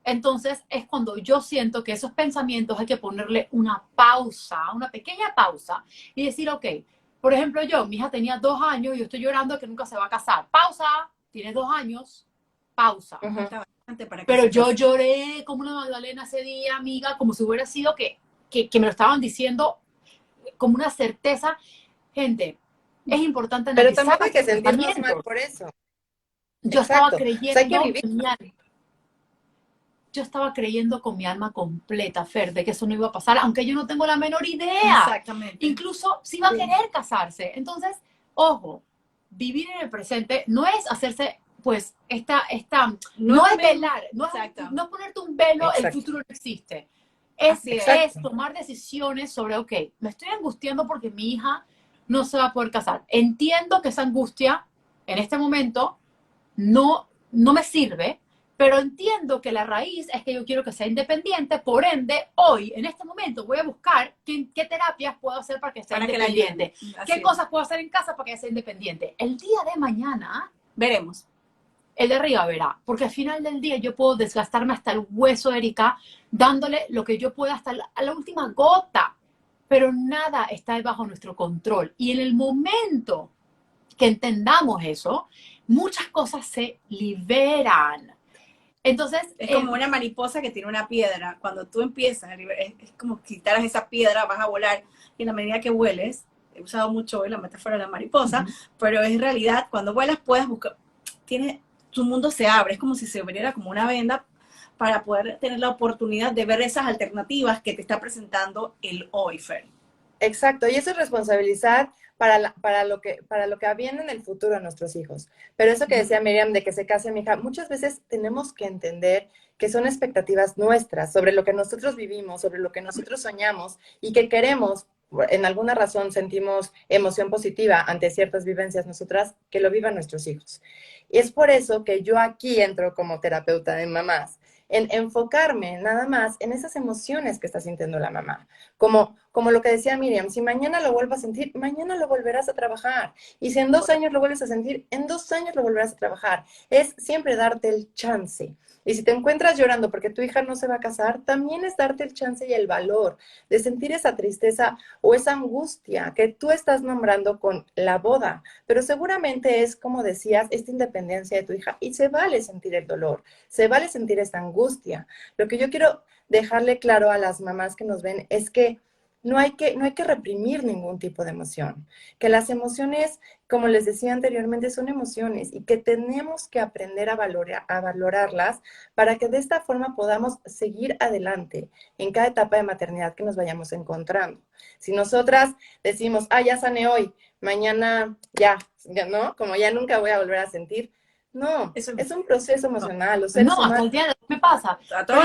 entonces es cuando yo siento que esos pensamientos hay que ponerle una pausa, una pequeña pausa y decir, ok, por ejemplo mi hija tenía 2 años y yo estoy llorando que nunca se va a casar. Pausa, tienes 2 años, pausa. Ujú. Para que Pero se yo case. lloré como una Magdalena ese día, amiga, como si hubiera sido que me lo estaban diciendo como una certeza. Gente, es importante Pero analizar tampoco hay que los sentirnos mal pensamientos. por eso. Yo estaba Exacto. O sea, hay que creyendo vivir. en mi alma. Yo estaba creyendo con mi alma completa, Fer, de que eso no iba a pasar, aunque yo no tengo la menor idea. Exactamente. Incluso si va a querer casarse. Entonces, ojo, vivir en el presente no es hacerse, pues, no es velar, no es ponerte un velo, el Exacto. futuro no existe. Es Exacto. tomar decisiones sobre, ok, me estoy angustiando porque mi hija no se va a poder casar. Entiendo que esa angustia, en este momento, no me sirve, pero entiendo que la raíz es que yo quiero que sea independiente, por ende, hoy, en este momento, voy a buscar qué terapias puedo hacer para que sea Para que la independiente, ayuden. Así qué es. cosas puedo hacer en casa para que sea independiente. El día de mañana, Veremos. el de arriba verá, porque al final del día yo puedo desgastarme hasta el hueso, Erika, dándole lo que yo pueda hasta a la última gota, pero nada está bajo nuestro control. Y en el momento que entendamos eso, muchas cosas se liberan. Entonces, Es como una mariposa que tiene una piedra. Cuando tú empiezas, es como si quitaras esa piedra, vas a volar. Y en la medida que vueles, he usado mucho hoy la metáfora de la mariposa, pero en realidad, cuando vuelas, puedes buscar, tu mundo se abre. Es como si se abriera como una venda para poder tener la oportunidad de ver esas alternativas que te está presentando el hoy, Fer. Exacto, y eso es responsabilizar para lo que viene en el futuro a nuestros hijos. Pero eso que decía Miriam de que se case mi hija, muchas veces tenemos que entender que son expectativas nuestras sobre lo que nosotros vivimos, sobre lo que nosotros soñamos y que queremos, en alguna razón sentimos emoción positiva ante ciertas vivencias nosotras, que lo vivan nuestros hijos. Y es por eso que yo aquí entro como terapeuta de mamás, en enfocarme nada más en esas emociones que está sintiendo la mamá. Como lo que decía Miriam, si mañana lo vuelvo a sentir, mañana lo volverás a trabajar. Y si en 2 años lo vuelves a sentir, en 2 años lo volverás a trabajar. Es siempre darte el chance. Y si te encuentras llorando porque tu hija no se va a casar, también es darte el chance y el valor de sentir esa tristeza o esa angustia que tú estás nombrando con la boda. Pero seguramente es, como decías, esta independencia de tu hija y se vale sentir el dolor, se vale sentir esta angustia. Lo que yo quiero dejarle claro a las mamás que nos ven es que no hay que reprimir ningún tipo de emoción, que las emociones, como les decía anteriormente, son emociones y que tenemos que aprender a valorarlas para que de esta forma podamos seguir adelante en cada etapa de maternidad que nos vayamos encontrando. Si nosotras decimos, ya sané hoy, mañana ya no, como ya nunca voy a volver a sentir, no, es un proceso emocional. Los seres no, hasta humanos... el día de hoy me pasa. A Pero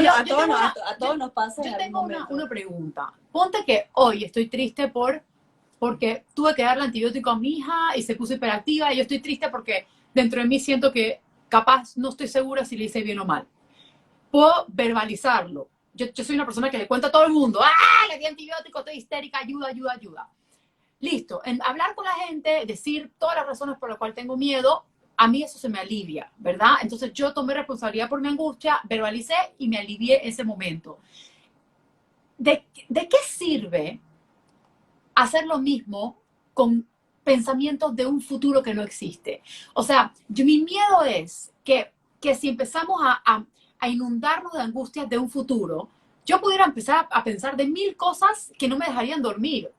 todos nos pasa en yo algún tengo momento. una pregunta. Ponte que hoy estoy triste porque tuve que darle antibiótico a mi hija y se puso hiperactiva y yo estoy triste porque dentro de mí siento que capaz no estoy segura si le hice bien o mal. Puedo verbalizarlo. Yo soy una persona que le cuenta a todo el mundo, le di antibiótico, estoy histérica, ayuda, ayuda, ayuda. listo, en hablar con la gente, decir todas las razones por las cuales tengo miedo, a mí eso se me alivia, ¿verdad? Entonces yo tomé responsabilidad por mi angustia, verbalicé y me alivié ese momento. ¿De qué sirve hacer lo mismo con pensamientos de un futuro que no existe? O sea, mi miedo es que si empezamos a inundarnos de angustias de un futuro, yo pudiera empezar a pensar de 1000 cosas que no me dejarían dormir.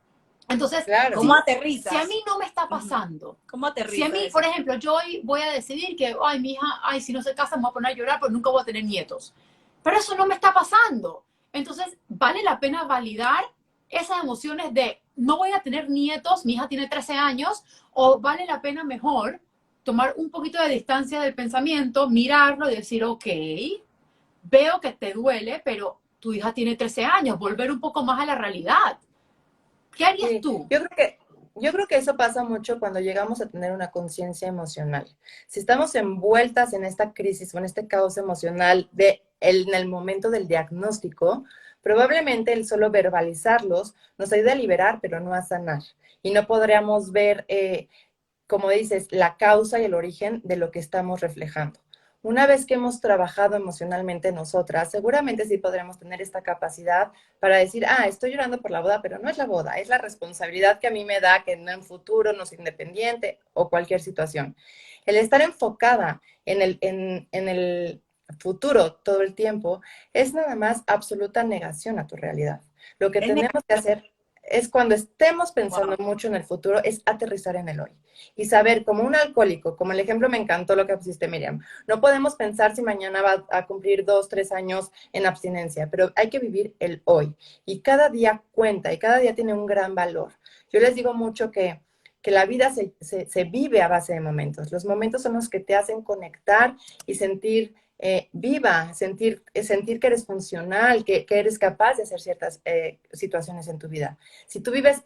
Entonces, Claro. ¿Cómo si, aterrizas? si a mí no me está pasando, ¿Cómo si aterrizas a mí, eso? por ejemplo, yo hoy voy a decidir que, ay, mi hija, ay, si no se casa me voy a poner a llorar porque nunca voy a tener nietos. Pero eso no me está pasando. Entonces, vale la pena validar esas emociones de no voy a tener nietos, mi hija tiene 13 años, o vale la pena mejor tomar un poquito de distancia del pensamiento, mirarlo y decir, ok, veo que te duele, pero tu hija tiene 13 años, volver un poco más a la realidad. ¿Qué harías Sí, tú? yo creo que eso pasa mucho cuando llegamos a tener una conciencia emocional. Si estamos envueltas en esta crisis o en este caos emocional en el momento del diagnóstico, probablemente el solo verbalizarlos nos ayude a liberar, pero no a sanar. Y no podríamos ver, como dices, la causa y el origen de lo que estamos reflejando. Una vez que hemos trabajado emocionalmente nosotras, seguramente sí podremos tener esta capacidad para decir, estoy llorando por la boda, pero no es la boda, es la responsabilidad que a mí me da que en un futuro no soy independiente o cualquier situación. El estar enfocada en el futuro todo el tiempo es nada más absoluta negación a tu realidad. Lo que Es tenemos que hacer es cuando estemos pensando wow. mucho en el futuro, es aterrizar en el hoy y saber, como un alcohólico, como el ejemplo me encantó lo que pusiste, Miriam, no podemos pensar si mañana va a cumplir 2, 3 años en abstinencia, pero hay que vivir el hoy y cada día cuenta y cada día tiene un gran valor. Yo les digo mucho que la vida se vive a base de momentos. Los momentos son los que te hacen conectar y sentir viva, sentir que eres funcional, que eres capaz de hacer ciertas situaciones en tu vida. Si tú vives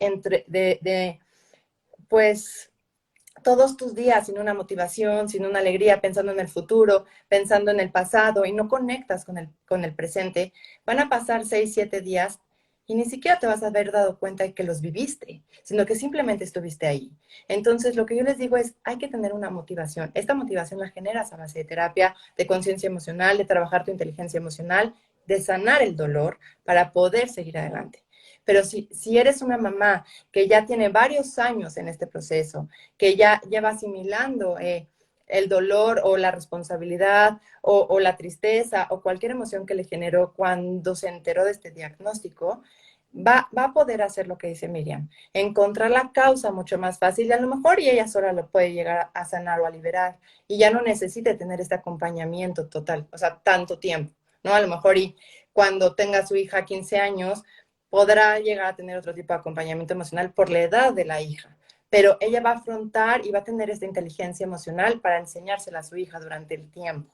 pues todos tus días sin una motivación, sin una alegría, pensando en el futuro, pensando en el pasado y no conectas con el presente, van a pasar 6, 7 días y ni siquiera te vas a haber dado cuenta de que los viviste, sino que simplemente estuviste ahí. Entonces, lo que yo les digo es, hay que tener una motivación. Esta motivación la generas a base de terapia, de conciencia emocional, de trabajar tu inteligencia emocional, de sanar el dolor para poder seguir adelante. Pero si eres una mamá que ya tiene varios años en este proceso, que ya va asimilando el dolor o la responsabilidad o la tristeza o cualquier emoción que le generó cuando se enteró de este diagnóstico, va a poder hacer lo que dice Miriam, encontrar la causa mucho más fácil y a lo mejor y ella sola lo puede llegar a sanar o a liberar y ya no necesite tener este acompañamiento total, o sea, tanto tiempo, ¿no? A lo mejor y cuando tenga su hija 15 años, podrá llegar a tener otro tipo de acompañamiento emocional por la edad de la hija, pero ella va a afrontar y va a tener esta inteligencia emocional para enseñársela a su hija durante el tiempo.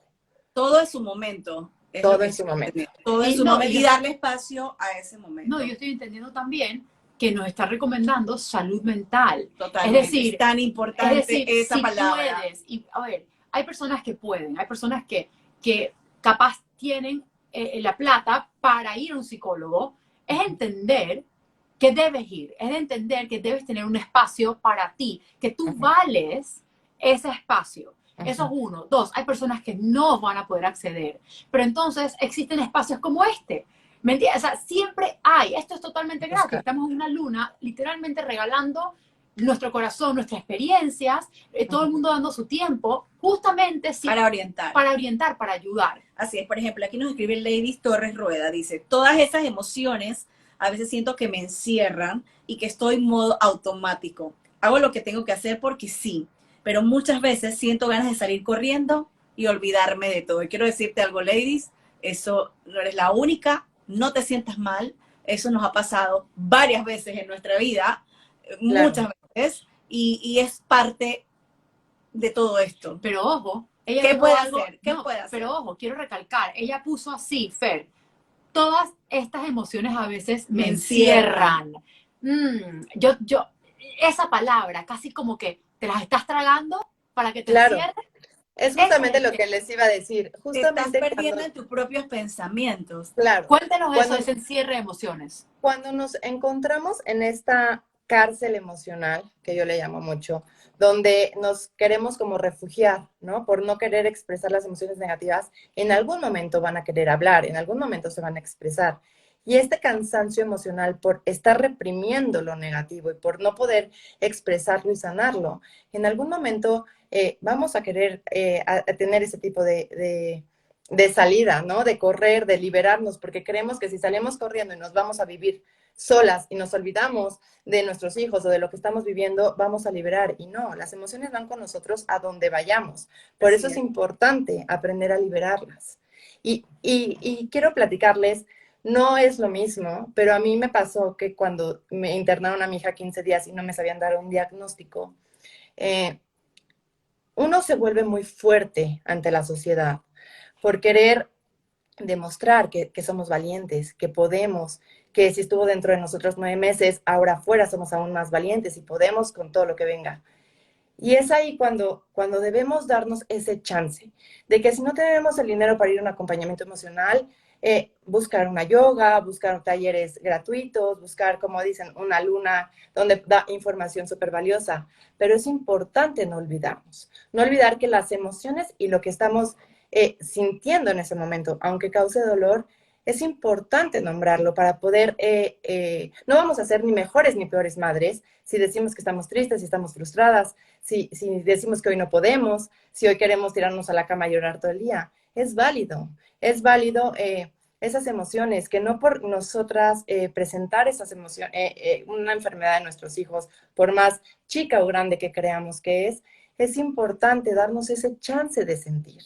Todo es su momento, es lo Todo que en su estoy momento. entendiendo. Todo es Y su no, momento y darle espacio a ese momento. no, yo estoy entendiendo también que nos está recomendando salud mental. Totalmente. Es tan Es importante decir, esa si palabra. puedes, y a ver, hay personas que pueden, hay personas que capaz tienen la plata para ir a un psicólogo, es entender que debes ir, es entender que debes tener un espacio para ti, que tú Uh-huh. vales ese espacio. Eso es Uh-huh. uno. Dos, hay personas que no van a poder acceder, pero entonces existen espacios como este. ¿Me entiendes? O sea, siempre hay. Esto es totalmente gratis. Buscar. Estamos en una luna literalmente regalando nuestro corazón, nuestras experiencias, todo el Uh-huh. mundo dando su tiempo, justamente sí, Para orientar. para orientar, para ayudar. Así es, por ejemplo, aquí nos escribe Lady Torres Rueda, dice, todas esas emociones a veces siento que me encierran y que estoy en modo automático. Hago lo que tengo que hacer porque sí, pero muchas veces siento ganas de salir corriendo y olvidarme de todo. Y quiero decirte algo, ladies, eso no eres la única, no te sientas mal, eso nos ha pasado varias veces en nuestra vida, Claro. muchas veces, y es parte de todo esto. Pero ojo, ella ¿Qué dijo puede algo, hacer? ¿Qué no, puede hacer? pero ojo, quiero recalcar, ella puso así, Fer, todas estas emociones a veces me Me encierran. encierran. Esa palabra, casi como que te las estás tragando para que te Claro. encierren, Es ese es justamente el lo que tema. les iba a decir. Te estás Justamente perdiendo en tus propios pensamientos. claro, Cuéntanos eso, cuando, ese encierre de emociones. cuando nos encontramos en esta cárcel emocional, que yo le llamo mucho, donde nos queremos como refugiar, ¿no? Por no querer expresar las emociones negativas, en algún momento van a querer hablar, en algún momento se van a expresar. Y este cansancio emocional por estar reprimiendo lo negativo y por no poder expresarlo y sanarlo, en algún momento vamos a querer a tener ese tipo de salida, ¿no? De correr, de liberarnos, porque creemos que si salimos corriendo y nos vamos a vivir solas y nos olvidamos de nuestros hijos o de lo que estamos viviendo, vamos a liberar. Y no, las emociones van con nosotros a donde vayamos. Por eso es importante aprender a liberarlas. Y quiero platicarles, no es lo mismo, pero a mí me pasó que cuando me internaron a mi hija 15 días y no me sabían dar un diagnóstico, uno se vuelve muy fuerte ante la sociedad por querer demostrar que somos valientes, que podemos, que si estuvo dentro de nosotros 9 meses, ahora afuera somos aún más valientes y podemos con todo lo que venga. Y es ahí cuando debemos darnos ese chance, de que si no tenemos el dinero para ir a un acompañamiento emocional, buscar una yoga, buscar talleres gratuitos, buscar, como dicen, una luna donde da información súper valiosa. Pero es importante no olvidarnos, no olvidar que las emociones y lo que estamos sintiendo en ese momento, aunque cause dolor, es importante nombrarlo para poder, no vamos a ser ni mejores ni peores madres si decimos que estamos tristes, si estamos frustradas, si decimos que hoy no podemos, si hoy queremos tirarnos a la cama y llorar todo el día. Es válido esas emociones, que no por nosotras presentar esas emociones, una enfermedad de nuestros hijos, por más chica o grande que creamos que es importante darnos ese chance de sentir,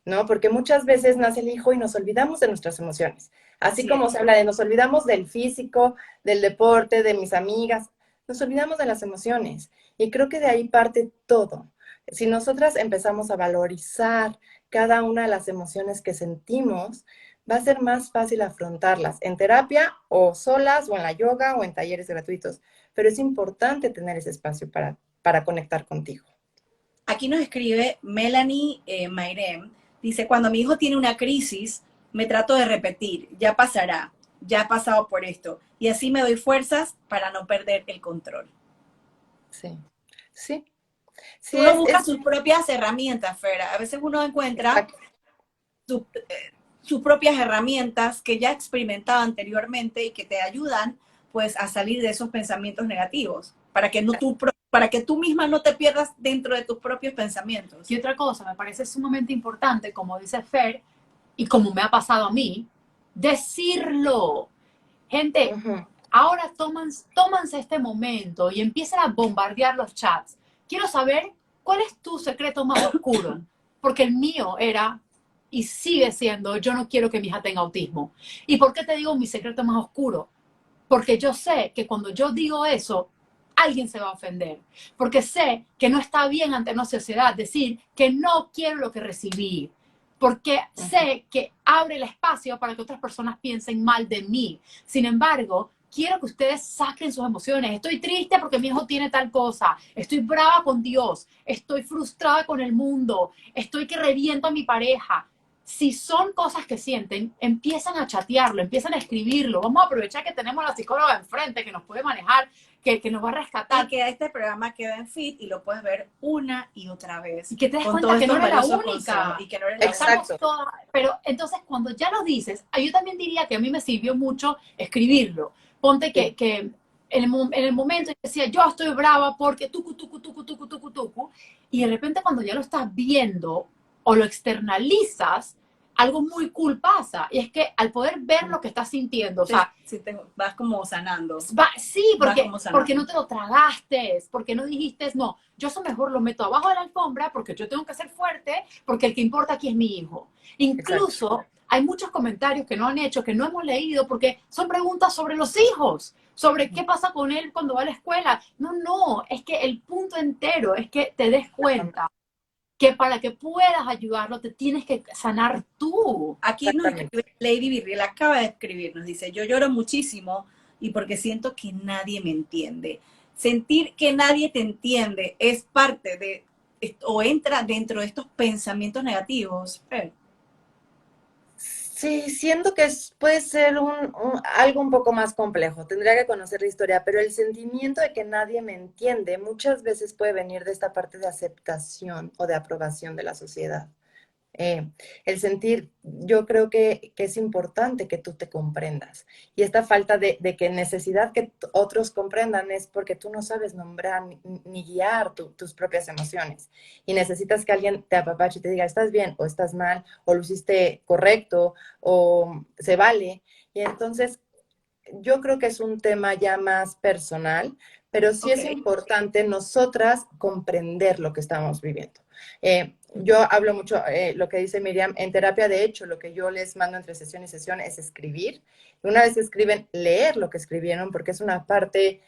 ¿no? Porque muchas veces nace el hijo y nos olvidamos de nuestras emociones. Así como se habla de nos olvidamos del físico, del deporte, de mis amigas, nos olvidamos de las emociones. Y creo que de ahí parte todo. Si nosotras empezamos a valorizar cada una de las emociones que sentimos, va a ser más fácil afrontarlas en terapia o solas o en la yoga o en talleres gratuitos. Pero es importante tener ese espacio para conectar contigo. Aquí nos escribe Melanie Mairem. Dice, cuando mi hijo tiene una crisis, me trato de repetir, ya pasará, ya he pasado por esto. Y así me doy fuerzas para no perder el control. Sí, sí. Sí, Uno busca sus propias herramientas, Fera. A veces uno encuentra sus propias herramientas que ya ha experimentado anteriormente y que te ayudan pues a salir de esos pensamientos negativos, para que tú misma no te pierdas dentro de tus propios pensamientos. Y otra cosa, me parece sumamente importante, como dice Fer, y como me ha pasado a mí, decirlo. Gente, ahora tómanse este momento y empiecen a bombardear los chats. Quiero saber cuál es tu secreto más oscuro, porque el mío era y sigue siendo, yo no quiero que mi hija tenga autismo. ¿Y por qué te digo mi secreto más oscuro? Porque yo sé que cuando yo digo eso, alguien se va a ofender. Porque sé que no está bien ante una sociedad decir que no quiero lo que recibí. Porque sé que abre el espacio para que otras personas piensen mal de mí. Sin embargo, quiero que ustedes saquen sus emociones. Estoy triste porque mi hijo tiene tal cosa. Estoy brava con Dios. Estoy frustrada con el mundo. Estoy que reviento a mi pareja. Si son cosas que sienten, empiezan a chatearlo, empiezan a escribirlo. Vamos a aprovechar que tenemos a la psicóloga enfrente que nos puede manejar, que nos va a rescatar. Y que este programa queda en Fit y lo puedes ver una y otra vez. Y que te des cuenta que no eres la única. Y que no eres la Exacto. Todas, pero entonces cuando ya lo dices, yo también diría que a mí me sirvió mucho escribirlo. Ponte que en el momento decía, yo estoy brava porque tucu, y de repente cuando ya lo estás viendo o lo externalizas, algo muy cool pasa, y es que al poder ver lo que estás sintiendo, o sea, vas como sanando. Sí, porque no te lo tragaste, porque no dijiste, no, yo eso mejor lo meto abajo de la alfombra porque yo tengo que ser fuerte, porque el que importa aquí es mi hijo. Incluso hay muchos comentarios que no han hecho, que no hemos leído, porque son preguntas sobre los hijos, sobre qué pasa con él cuando va a la escuela. No, es que el punto entero es que te des cuenta que para que puedas ayudarlo te tienes que sanar tú. Aquí nos escribe Lady Virril, acaba de escribirnos, dice, yo lloro muchísimo y porque siento que nadie me entiende. Sentir que nadie te entiende es parte de, o entra dentro de estos pensamientos negativos. Sí, siento que puede ser algo un poco más complejo. Tendría que conocer la historia, pero el sentimiento de que nadie me entiende muchas veces puede venir de esta parte de aceptación o de aprobación de la sociedad. El sentir, yo creo que es importante que tú te comprendas. Y esta falta de que necesidad que otros comprendan es porque tú no sabes nombrar ni guiar tus propias emociones. Y necesitas que alguien te apapache y te diga, estás bien o estás mal, o lo hiciste correcto, o se vale. Y entonces yo creo que es un tema ya más personal, pero sí Ok, es importante nosotras comprender lo que estamos viviendo. Yo hablo mucho, lo que dice Miriam, en terapia, de hecho, lo que yo les mando entre sesión y sesión es escribir. Una vez escriben, leer lo que escribieron, porque es una parte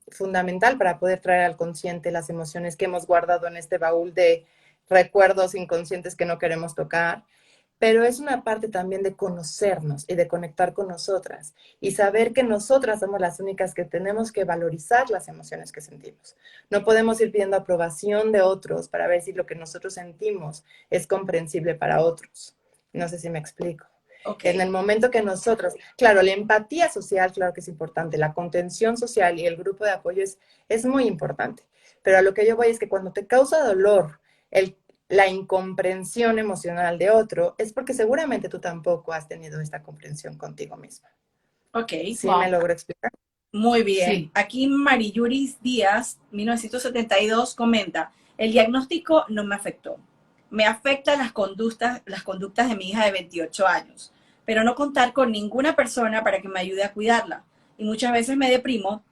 fundamental para poder traer al consciente las emociones que hemos guardado en este baúl de recuerdos inconscientes que no queremos tocar, pero es una parte también de conocernos y de conectar con nosotras y saber que nosotras somos las únicas que tenemos que valorizar las emociones que sentimos. No podemos ir pidiendo aprobación de otros para ver si lo que nosotros sentimos es comprensible para otros. No sé si me explico. ok. En el momento que nosotros, claro, la empatía social, claro que es importante, la contención social y el grupo de apoyo es muy importante, pero a lo que yo voy es que cuando te causa dolor el la incomprensión emocional de otro, es porque seguramente tú tampoco has tenido esta comprensión contigo misma. Ok, ¿Sí me Wow, logro explicar? muy bien. sí. Aquí Mariyuris Díaz, 1972, comenta, el diagnóstico no me afectó. Me afectan las conductas de mi hija de 28 años, pero no contar con ninguna persona para que me ayude a cuidarla. Y muchas veces me deprimo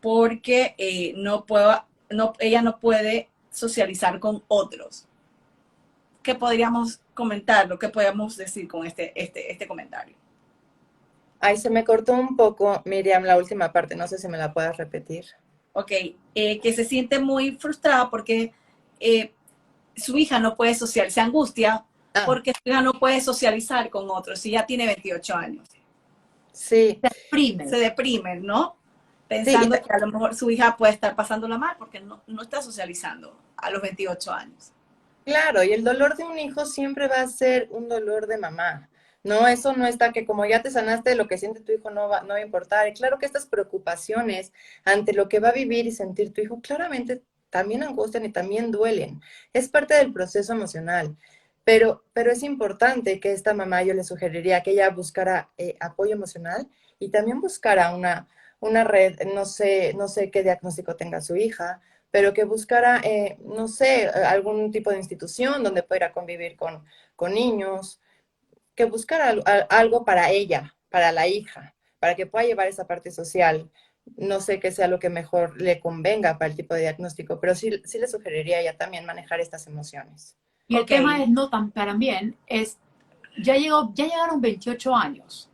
porque ella no puede socializar con otros. ¿Qué podríamos comentar? ¿Lo que podríamos decir con este comentario? Ay, se me cortó un poco, Miriam, la última parte, no sé si me la puedas repetir. Ok, que se siente muy frustrada porque eh, su hija no puede socializar, se angustia Ah, porque su hija no puede socializar con otros y ya tiene 28 años. sí, Se Primer. deprime, ¿no? sí, Pensando que a lo mejor su hija puede estar pasándola mal porque no está socializando a los 28 años. claro, y el dolor de un hijo siempre va a ser un dolor de mamá. No, eso no está que como ya te sanaste, lo que siente tu hijo no va a importar. Y claro que estas preocupaciones ante lo que va a vivir y sentir tu hijo, claramente también angustian y también duelen. Es parte del proceso emocional. Pero es importante que esta mamá, yo le sugeriría que ella buscara apoyo emocional y también buscara una red, no sé qué diagnóstico tenga su hija, pero que buscara, no sé, algún tipo de institución donde pudiera convivir con niños, que buscara algo para ella, para la hija, para que pueda llevar esa parte social. No sé qué sea lo que mejor le convenga para el tipo de diagnóstico, pero sí le sugeriría a ella también manejar estas emociones. Y el Ok, tema es no tan también es ya llegaron 28 años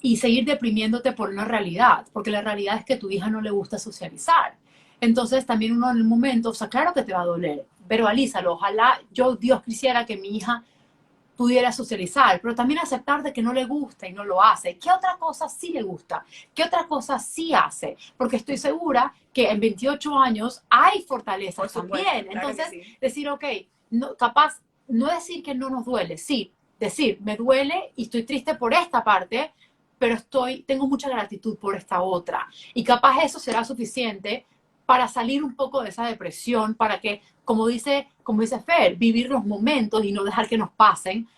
y seguir deprimiéndote por una realidad, porque la realidad es que a tu hija no le gusta socializar. Entonces también uno en el momento, o sea, claro que te va a doler, verbalízalo. Ojalá Dios quisiera que mi hija pudiera socializar, pero también aceptar de que no le gusta y no lo hace. ¿Qué otra cosa sí le gusta? ¿Qué otra cosa sí hace? Porque estoy segura que en 28 años hay por fortalezas supuesto, también. claro que Entonces, sí. decir, ok, no, capaz, no decir que no nos duele, sí, decir, me duele y estoy triste por esta parte, pero tengo mucha gratitud por esta otra. Y capaz eso será suficiente para salir un poco de esa depresión, para que, como dice Fer, vivir los momentos y no dejar que nos pasen,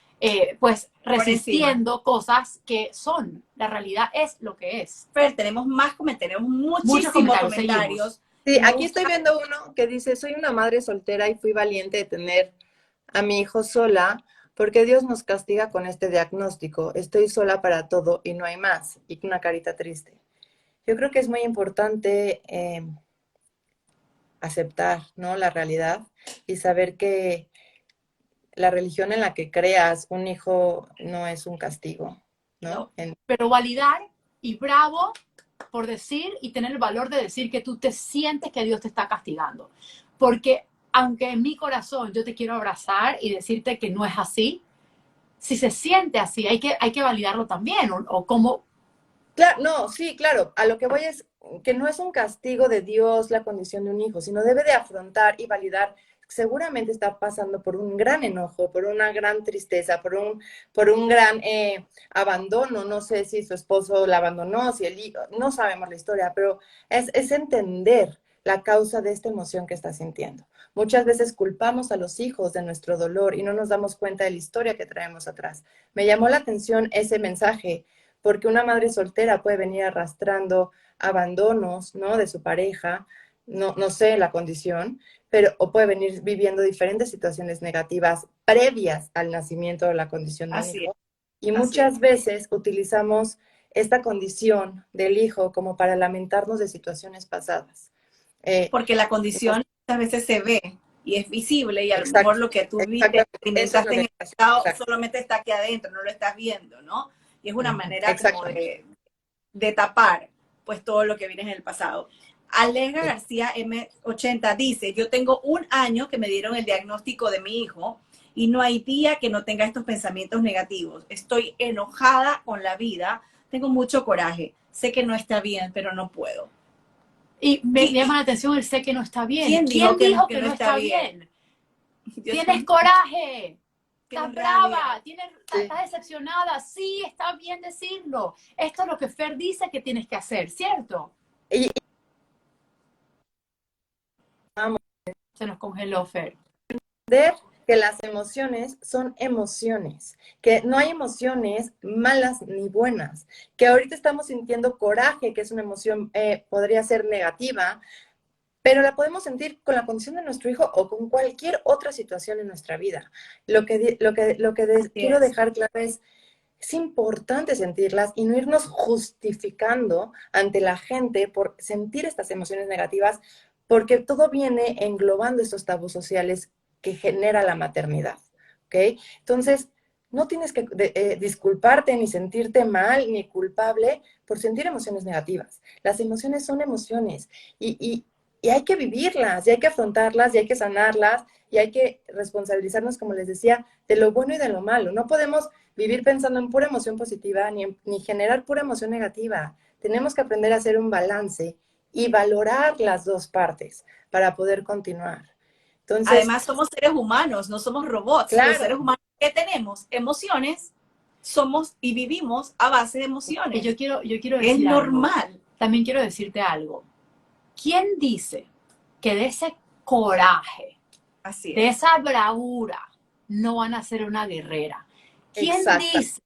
pues Por encima. resistiendo cosas que son. La realidad es lo que es. Fer, tenemos más comentarios, tenemos Muchos muchísimos comentarios, seguimos. comentarios Sí, y me aquí estoy gusta. viendo uno que dice, soy una madre soltera y fui valiente de tener a mi hijo sola porque Dios nos castiga con este diagnóstico. Estoy sola para todo y no hay más. Y una carita triste. Yo creo que es muy importante aceptar, ¿no? La realidad y saber que la religión en la que creas un hijo no es un castigo, ¿no? No, Pero validar y bravo por decir y tener el valor de decir que tú te sientes que Dios te está castigando. Porque aunque en mi corazón yo te quiero abrazar y decirte que no es así, si se siente así, hay que validarlo también. O como, Claro, no, sí, claro. A lo que voy es que no es un castigo de Dios la condición de un hijo, sino debe de afrontar y validar seguramente está pasando por un gran enojo, por una gran tristeza, por un gran abandono. No sé si su esposo la abandonó, si el hijo, no sabemos la historia, pero es entender la causa de esta emoción que está sintiendo. Muchas veces culpamos a los hijos de nuestro dolor y no nos damos cuenta de la historia que traemos atrás. Me llamó la atención ese mensaje, porque una madre soltera puede venir arrastrando abandonos, ¿no?, de su pareja, no sé la condición, pero o puede venir viviendo diferentes situaciones negativas previas al nacimiento de la condición del Así es, hijo. Y así muchas es. veces utilizamos esta condición del hijo como para lamentarnos de situaciones pasadas. Eh, Porque la condición muchas veces se ve y es visible y a lo mejor exacto, lo que tú viste, exactamente. Eso es lo experimentaste en que el pasa. pasado, Exacto, solamente está aquí adentro, no lo estás viendo, ¿no? Y es una manera como exactamente. de tapar pues todo lo que viene en el pasado. Alega Sí. García M80 dice, yo tengo 1 año que me dieron el diagnóstico de mi hijo y no hay día que no tenga estos pensamientos negativos. Estoy enojada con la vida, tengo mucho coraje, sé que no está bien, pero no puedo. Y me llama la atención el sé que no está bien. ¿Quién ¿Quién dijo dijo que que no no está está bien? bien? Dios Tienes mío, coraje, estás tienes rabia. brava, Sí. estás decepcionada. Sí, está bien decirlo. Esto es lo que Fer dice que tienes que hacer, ¿cierto? Y vamos Se nos congeló Fer. a entender que las emociones son emociones, que no hay emociones malas ni buenas, que ahorita estamos sintiendo coraje, que es una emoción, podría ser negativa, pero la podemos sentir con la condición de nuestro hijo o con cualquier otra situación en nuestra vida. Así Quiero es. dejar claro es importante sentirlas y no irnos justificando ante la gente por sentir estas emociones negativas, porque todo viene englobando estos tabús sociales que genera la maternidad, ¿ok? Entonces, no tienes que disculparte ni sentirte mal ni culpable por sentir emociones negativas. Las emociones son emociones y hay que vivirlas, y hay que afrontarlas, y hay que sanarlas, y hay que responsabilizarnos, como les decía, de lo bueno y de lo malo. No podemos vivir pensando en pura emoción positiva ni generar pura emoción negativa. Tenemos que aprender a hacer un balance y valorar las dos partes para poder continuar. Entonces, Además, somos seres humanos, no somos robots. Los seres claro, humanos que tenemos emociones, somos y vivimos a base de Y emociones. yo quiero Es decir algo. normal. También quiero decirte algo. ¿Quién dice que de ese coraje, Así de es. esa bravura, no van a ser una guerrera? ¿Quién exacto. dice?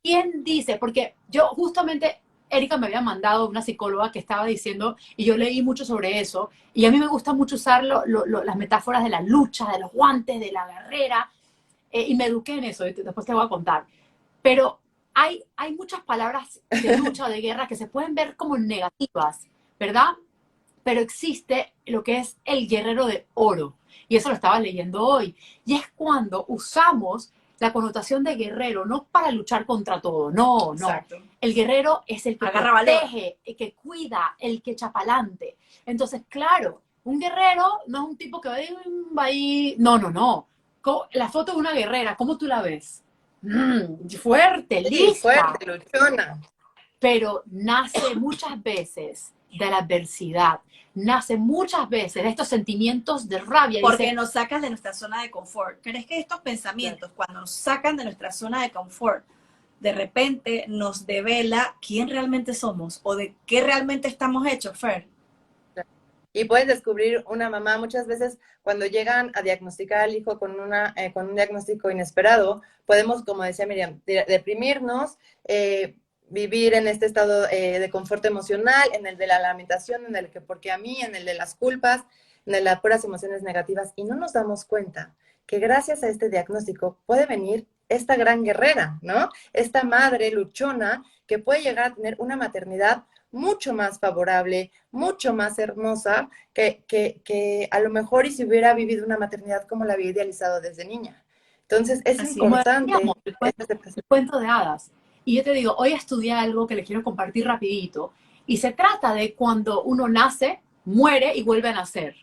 ¿Quién dice? Porque yo justamente, Erika me había mandado una psicóloga que estaba diciendo, y yo leí mucho sobre eso, y a mí me gusta mucho usar las metáforas de la lucha, de los guantes, de la guerrera, y me eduqué en eso, y después te voy a contar. Pero hay muchas palabras de lucha o de guerra que se pueden ver como negativas, ¿verdad? Pero existe lo que es el guerrero de oro. Y eso lo estaba leyendo hoy. Y es cuando usamos la connotación de guerrero, no para luchar contra todo, no, no. Exacto. El guerrero es el que Agarra valor. protege, el que cuida, el que echa pa'lante. Entonces, claro, un guerrero no es un tipo que va ahí, no, no, no. La foto de una guerrera, ¿cómo tú la ves? Fuerte, Sí, lista, fuerte, luchona. pero nace muchas veces de la adversidad, nace muchas veces de estos sentimientos de rabia. Porque Dice, nos sacan de nuestra zona de confort. ¿Crees que estos Claro. pensamientos, cuando nos sacan de nuestra zona de confort, de repente nos devela quién realmente somos o de qué realmente estamos hechos, Fer? Y puedes descubrir una mamá muchas veces cuando llegan a diagnosticar al hijo con un diagnóstico inesperado, podemos, como decía Miriam, deprimirnos, vivir en este estado de confort emocional, en el de la lamentación, en el que porque a mí, en el de las culpas, en el de las puras emociones negativas, y no nos damos cuenta que gracias a este diagnóstico puede venir esta gran guerrera, ¿no? Esta madre luchona que puede llegar a tener una maternidad mucho más favorable, mucho más hermosa que a lo mejor y si hubiera vivido una maternidad como la había idealizado desde niña. Entonces es Así como es. decíamos, importante esta el aceptación. cuento de hadas. Y yo te digo, hoy estudié algo que les quiero compartir rapidito, y se trata de cuando uno nace, muere y vuelve a nacer.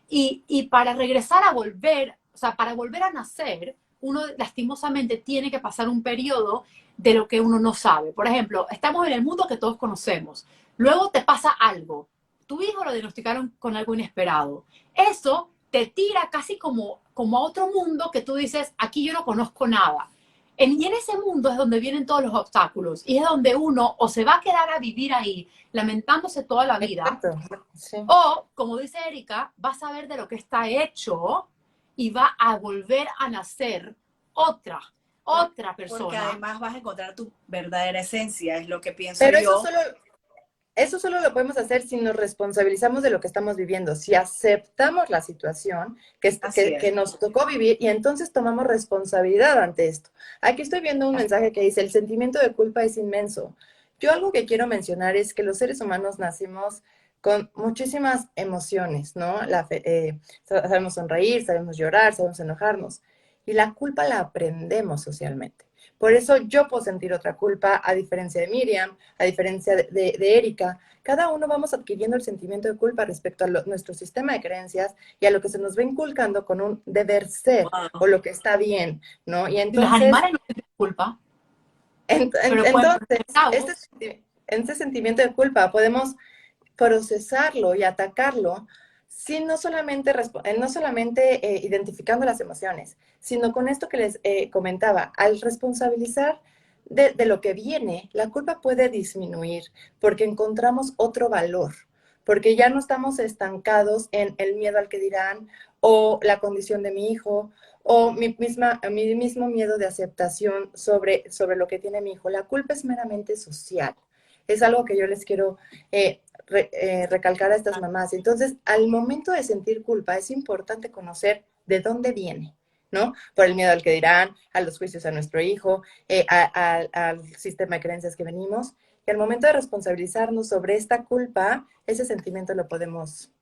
Y para regresar a volver, o sea, para volver a nacer, uno lastimosamente tiene que pasar un periodo de lo que uno no sabe. Por ejemplo, estamos en el mundo que todos conocemos. Luego te pasa algo. Tu hijo lo diagnosticaron con algo inesperado. Eso te tira casi como a otro mundo que tú dices, aquí yo no conozco nada. Y en ese mundo es donde vienen todos los obstáculos y es donde uno o se va a quedar a vivir ahí lamentándose toda la vida, Exacto, sí. o, como dice Erika, va a saber de lo que está hecho y va a volver a nacer otra Porque persona. además vas a encontrar tu verdadera esencia, es lo que pienso Pero yo. eso solo lo podemos hacer si nos responsabilizamos de lo que estamos viviendo, si aceptamos la situación que nos tocó vivir y entonces tomamos responsabilidad ante esto. Aquí estoy viendo un mensaje que dice, el sentimiento de culpa es inmenso. Yo algo que quiero mencionar es que los seres humanos nacimos con muchísimas emociones, ¿no? Sabemos sonreír, sabemos llorar, sabemos enojarnos. Y la culpa la aprendemos socialmente. Por eso yo puedo sentir otra culpa, a diferencia de Miriam, a diferencia de Erika. Cada uno vamos adquiriendo el sentimiento de culpa respecto a nuestro sistema de creencias y a lo que se nos va inculcando con un deber ser o lo que está bien, ¿no? Y Los entonces, animales no tienen culpa, pero pueden entonces ser esclavos. este sentimiento de culpa podemos procesarlo y atacarlo sin no solamente identificando las emociones, sino con esto que les comentaba, al responsabilizar de lo que viene, la culpa puede disminuir porque encontramos otro valor, porque ya no estamos estancados en el miedo al que dirán o la condición de mi hijo o mi mismo miedo de aceptación sobre lo que tiene mi hijo. La culpa es meramente social. Es algo que yo les quiero recalcar a estas mamás. Entonces, al momento de sentir culpa, es importante conocer de dónde viene, ¿no? Por el miedo al que dirán, a los juicios a nuestro hijo, al sistema de creencias que venimos. Y al momento de responsabilizarnos sobre esta culpa, ese sentimiento lo podemos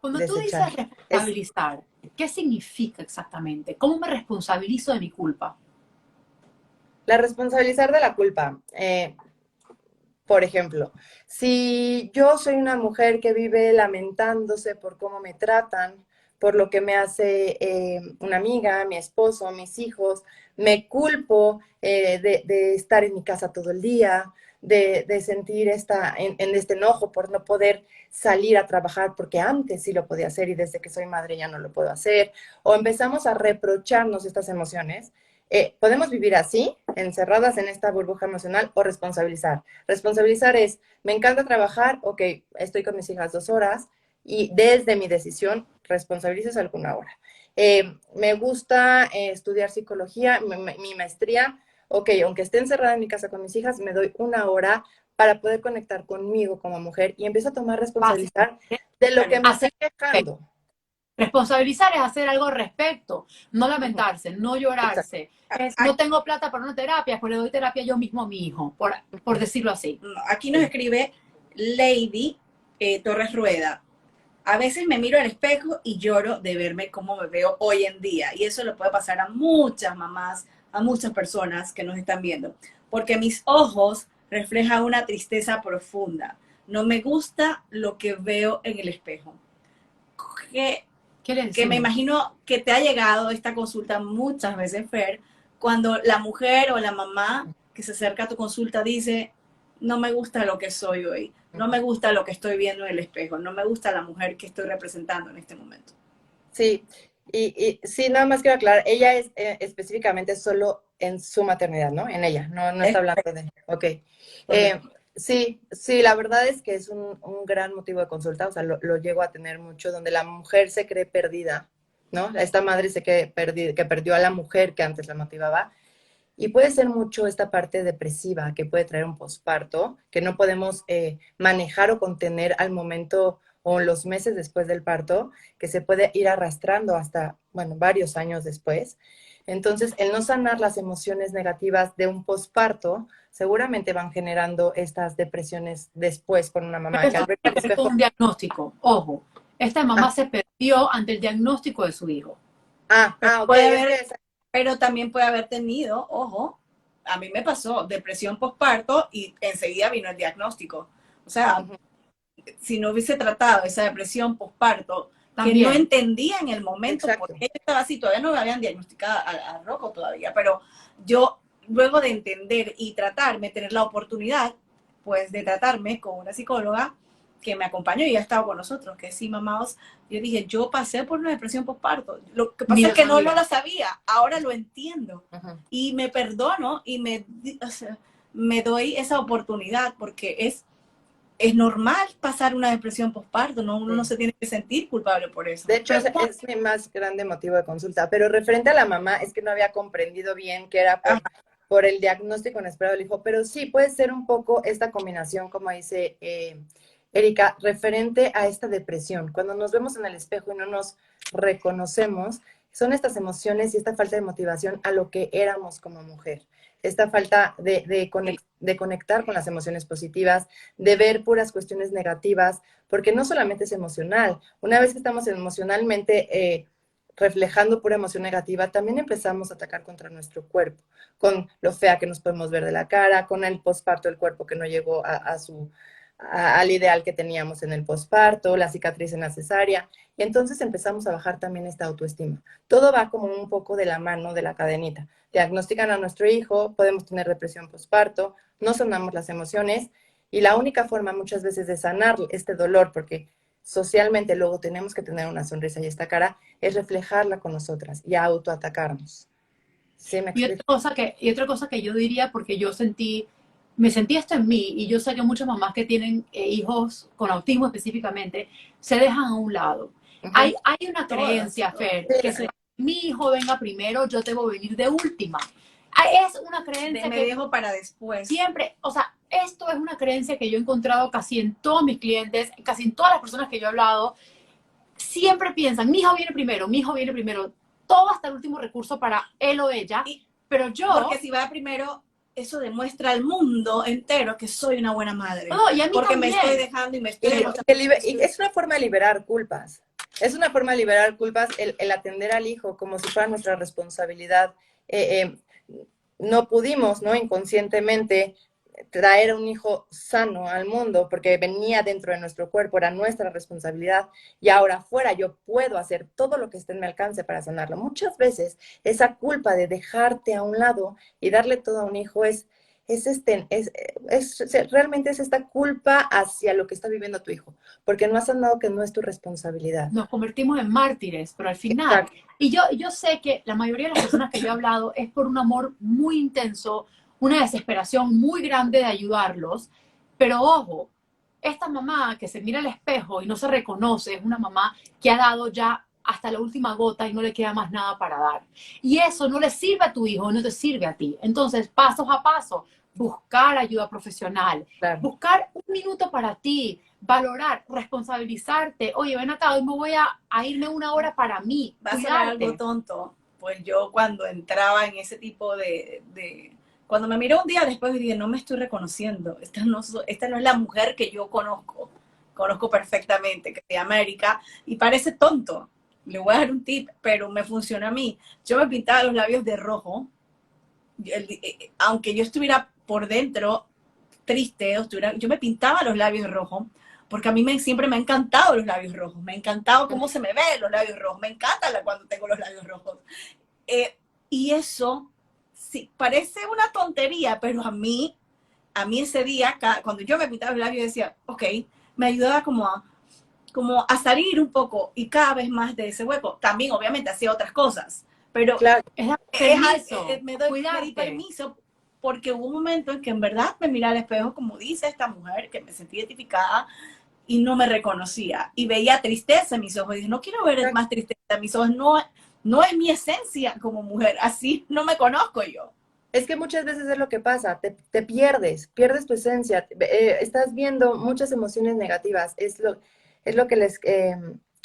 Cuando tú dices desechar. responsabilizar, ¿qué significa exactamente? ¿Cómo me responsabilizo de mi culpa? La responsabilizar de la culpa. Por ejemplo, si yo soy una mujer que vive lamentándose por cómo me tratan, por lo que me hace una amiga, mi esposo, mis hijos, me culpo de estar en mi casa todo el día, de sentir en este enojo por no poder salir a trabajar porque antes sí lo podía hacer y desde que soy madre ya no lo puedo hacer, o empezamos a reprocharnos estas emociones. Podemos vivir así, encerradas en esta burbuja emocional, o responsabilizar. Responsabilizar es, me encanta trabajar, ok, estoy con mis hijas 2 horas y desde mi decisión responsabilizas alguna hora. Me gusta estudiar psicología, mi maestría, ok, aunque esté encerrada en mi casa con mis hijas, me doy 1 hora para poder conectar conmigo como mujer y empiezo a tomar responsabilidad de lo que me estoy quejando. Responsabilizar es hacer algo al respecto, no lamentarse, no Exacto. llorarse. No tengo plata para una terapia, pues le doy terapia yo mismo a mi hijo, por decirlo así. Aquí nos escribe Lady Torres Rueda. A veces me miro al espejo y lloro de verme cómo me veo hoy en día. Y eso le puede pasar a muchas mamás, a muchas personas que nos están viendo. Porque mis ojos reflejan una tristeza profunda. No me gusta lo que veo en el espejo. Que me imagino que te ha llegado esta consulta muchas veces, Fer, cuando la mujer o la mamá que se acerca a tu consulta dice, no me gusta lo que soy hoy, no me gusta lo que estoy viendo en el espejo, no me gusta la mujer que estoy representando en este momento. Sí, y sí, nada más quiero aclarar, ella es específicamente solo en su maternidad, ¿no? En ella, no está hablando de... Ok. Sí, la verdad es que es un gran motivo de consulta, o sea, lo llego a tener mucho, donde la mujer se cree perdida, ¿no? Esta madre se cree que perdió a la mujer que antes la motivaba, y puede ser mucho esta parte depresiva que puede traer un posparto, que no podemos manejar o contener al momento o los meses después del parto, que se puede ir arrastrando hasta, bueno, varios años después. Entonces, el no sanar las emociones negativas de un posparto, seguramente van generando estas depresiones después con una mamá. Pero eso es un diagnóstico, ojo. Esta mamá se perdió ante el diagnóstico de su hijo. Okay. Pero también puede haber tenido, ojo, a mí me pasó depresión postparto y enseguida vino el diagnóstico. O sea, si no hubiese tratado esa depresión postparto, que no entendía en el momento, porque ella estaba así, todavía no me habían diagnosticado a Rocco todavía, pero yo, luego de entender y tratarme, tener la oportunidad, pues, de tratarme con una psicóloga, que me acompañó y ha estado con nosotros, que sí, mamaos, yo dije, yo pasé por una depresión postparto. Lo que pasa es que no la sabía, ahora lo entiendo. Ajá. Y me perdono y o sea, me doy esa oportunidad porque es normal pasar una depresión postparto, ¿no? Uno no se tiene que sentir culpable por eso. De hecho, es mi más grande motivo de consulta. Pero referente a la mamá, es que no había comprendido bien que era por el diagnóstico inesperado del hijo. Pero sí, puede ser un poco esta combinación, como dice Erika, referente a esta depresión. Cuando nos vemos en el espejo y no nos reconocemos, son estas emociones y esta falta de motivación a lo que éramos como mujer. Esta falta de conectar con las emociones positivas, de ver puras cuestiones negativas, porque no solamente es emocional. Una vez que estamos emocionalmente reflejando pura emoción negativa, también empezamos a atacar contra nuestro cuerpo, con lo fea que nos podemos ver de la cara, con el posparto del cuerpo que no llegó al ideal que teníamos en el posparto, la cicatriz en la cesárea, y entonces empezamos a bajar también esta autoestima. Todo va como un poco de la mano de la cadenita. Diagnostican a nuestro hijo, podemos tener depresión posparto, no sanamos las emociones, y la única forma muchas veces de sanar este dolor, porque socialmente luego tenemos que tener una sonrisa y esta cara, es reflejarla con nosotras y autoatacarnos. ¿Sí me explico? Y otra cosa que yo diría, porque me sentí esto en mí, y yo sé que muchas mamás que tienen hijos con autismo específicamente, se dejan a un lado. Hay una creencia, Fer, que si mi hijo venga primero, yo debo venir de última. Es una creencia me dejo para después. Siempre, o sea, esto es una creencia que yo he encontrado casi en todos mis clientes, casi en todas las personas que yo he hablado, siempre piensan, mi hijo viene primero, todo hasta el último recurso para él o ella, pero yo... Porque si va primero, eso demuestra al mundo entero que soy una buena madre. No, y a mí porque también. Me estoy dejando y me estoy y es una forma de liberar culpas. Es una forma de liberar culpas el atender al hijo como si fuera nuestra responsabilidad. No pudimos, ¿no? Inconscientemente traer a un hijo sano al mundo porque venía dentro de nuestro cuerpo, era nuestra responsabilidad, y ahora fuera yo puedo hacer todo lo que esté en mi alcance para sanarlo. Muchas veces esa culpa de dejarte a un lado y darle todo a un hijo realmente es esta culpa hacia lo que está viviendo tu hijo, porque no has sanado que no es tu responsabilidad. Nos convertimos en mártires, pero al final, exacto. Y yo sé que la mayoría de las personas que yo he hablado es por un amor muy intenso, una desesperación muy grande de ayudarlos, pero ojo, esta mamá que se mira al espejo y no se reconoce es una mamá que ha dado ya hasta la última gota y no le queda más nada para dar. Y eso no le sirve a tu hijo, no te sirve a ti. Entonces, pasos a paso, buscar ayuda profesional, claro. Buscar un minuto para ti, valorar, responsabilizarte. Oye, ven acá, hoy me voy a irme una hora para mí. Va a ser algo tonto. Pues yo cuando entraba en ese tipo cuando me miré un día después dije, no me estoy reconociendo. Esta no es la mujer que yo conozco perfectamente, que se llama Erika, y parece tonto. Le voy a dar un tip, pero me funciona a mí. Yo me pintaba los labios de rojo, aunque yo estuviera por dentro triste, yo me pintaba los labios de rojo, porque a mí siempre me han encantado los labios rojos, me ha encantado cómo se me ven los labios rojos, me encanta cuando tengo los labios rojos. Y eso, sí, parece una tontería, pero a mí ese día, cuando yo me pintaba los labios, decía, ok, me ayudaba como a salir un poco y cada vez más de ese hueco. También, obviamente, hacía otras cosas, pero claro. Me doy permiso, porque hubo un momento en que en verdad me miré al espejo, como dice esta mujer, que me sentí identificada y no me reconocía. Y veía tristeza en mis ojos. Y dije, no quiero ver más tristeza en mis ojos. No es mi esencia como mujer. Así no me conozco yo. Es que muchas veces es lo que pasa, te pierdes tu esencia, estás viendo muchas emociones negativas, es lo que les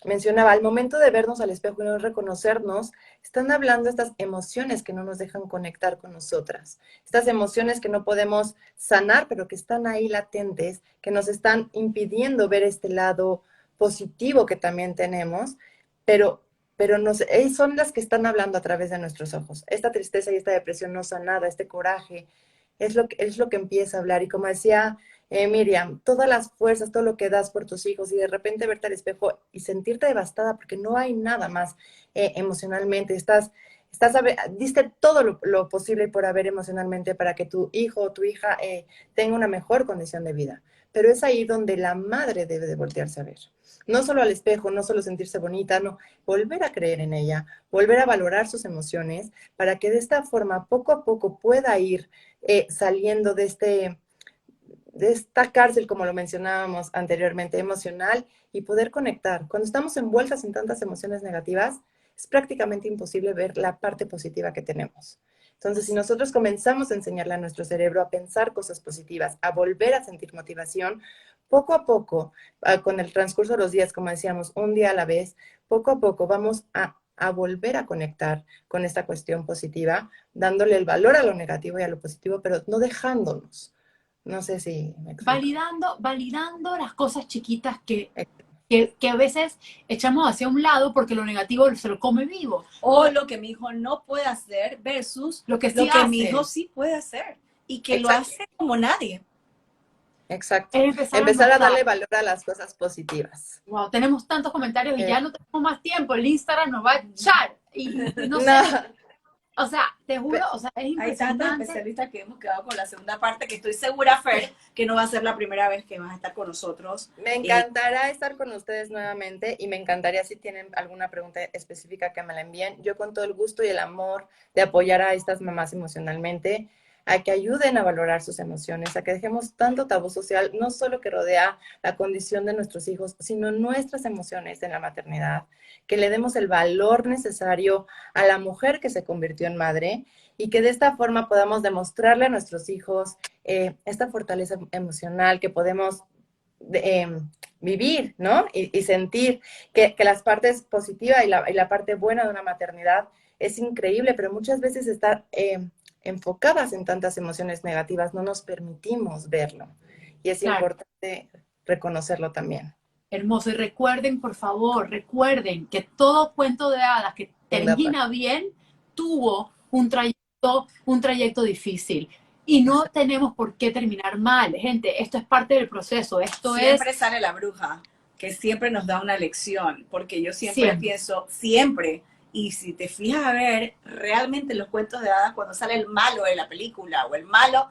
mencionaba, al momento de vernos al espejo y no reconocernos, están hablando estas emociones que no nos dejan conectar con nosotras, estas emociones que no podemos sanar, pero que están ahí latentes, que nos están impidiendo ver este lado positivo que también tenemos, pero son las que están hablando a través de nuestros ojos. Esta tristeza y esta depresión no sanada, este coraje, es lo que empieza a hablar. Y como decía Miriam, todas las fuerzas, todo lo que das por tus hijos y de repente verte al espejo y sentirte devastada porque no hay nada más emocionalmente. Diste todo lo posible por haber emocionalmente para que tu hijo o tu hija tenga una mejor condición de vida. pero es ahí donde la madre debe de voltearse a ver. No solo al espejo, no solo sentirse bonita, no, volver a creer en ella, volver a valorar sus emociones, para que de esta forma poco a poco pueda ir saliendo de esta cárcel, como lo mencionábamos anteriormente, emocional, y poder conectar. Cuando estamos envueltas en tantas emociones negativas, es prácticamente imposible ver la parte positiva que tenemos. Entonces, si nosotros comenzamos a enseñarle a nuestro cerebro a pensar cosas positivas, a volver a sentir motivación, poco a poco, con el transcurso de los días, como decíamos, un día a la vez, poco a poco vamos a volver a conectar con esta cuestión positiva, dándole el valor a lo negativo y a lo positivo, pero no dejándonos. No sé si me explico. Validando las cosas chiquitas que a veces echamos hacia un lado porque lo negativo se lo come vivo. O lo que mi hijo no puede hacer versus lo que mi hijo sí puede hacer. Y que Exacto. lo hace como nadie. Exacto. Es Empezar a darle valor a las cosas positivas. Wow, tenemos tantos comentarios y ya no tenemos más tiempo. El Instagram nos va a echar. Y no sé. O sea, te juro, o sea, es impresionante. Hay tantos especialistas que hemos quedado con la segunda parte, que estoy segura, Fer, que no va a ser la primera vez que vas a estar con nosotros. Me encantará estar con ustedes nuevamente, y me encantaría, si tienen alguna pregunta específica, que me la envíen. Yo con todo el gusto y el amor de apoyar a estas mamás emocionalmente, a que ayuden a valorar sus emociones, a que dejemos tanto tabú social, no solo que rodea la condición de nuestros hijos, sino nuestras emociones en la maternidad, que le demos el valor necesario a la mujer que se convirtió en madre, y que de esta forma podamos demostrarle a nuestros hijos esta fortaleza emocional que podemos vivir, ¿no? Y sentir que las partes positivas y la parte buena de una maternidad es increíble, pero muchas veces está enfocadas en tantas emociones negativas, no nos permitimos verlo. Y es importante reconocerlo también. Hermoso. Y recuerden, por favor, recuerden que todo cuento de hadas que termina bien tuvo un trayecto difícil. Y no tenemos por qué terminar mal. Gente, esto es parte del proceso. Siempre sale la bruja, que siempre nos da una lección, porque yo siempre pienso, siempre. Y si te fijas a ver, realmente los cuentos de hadas, cuando sale el malo de la película o el malo,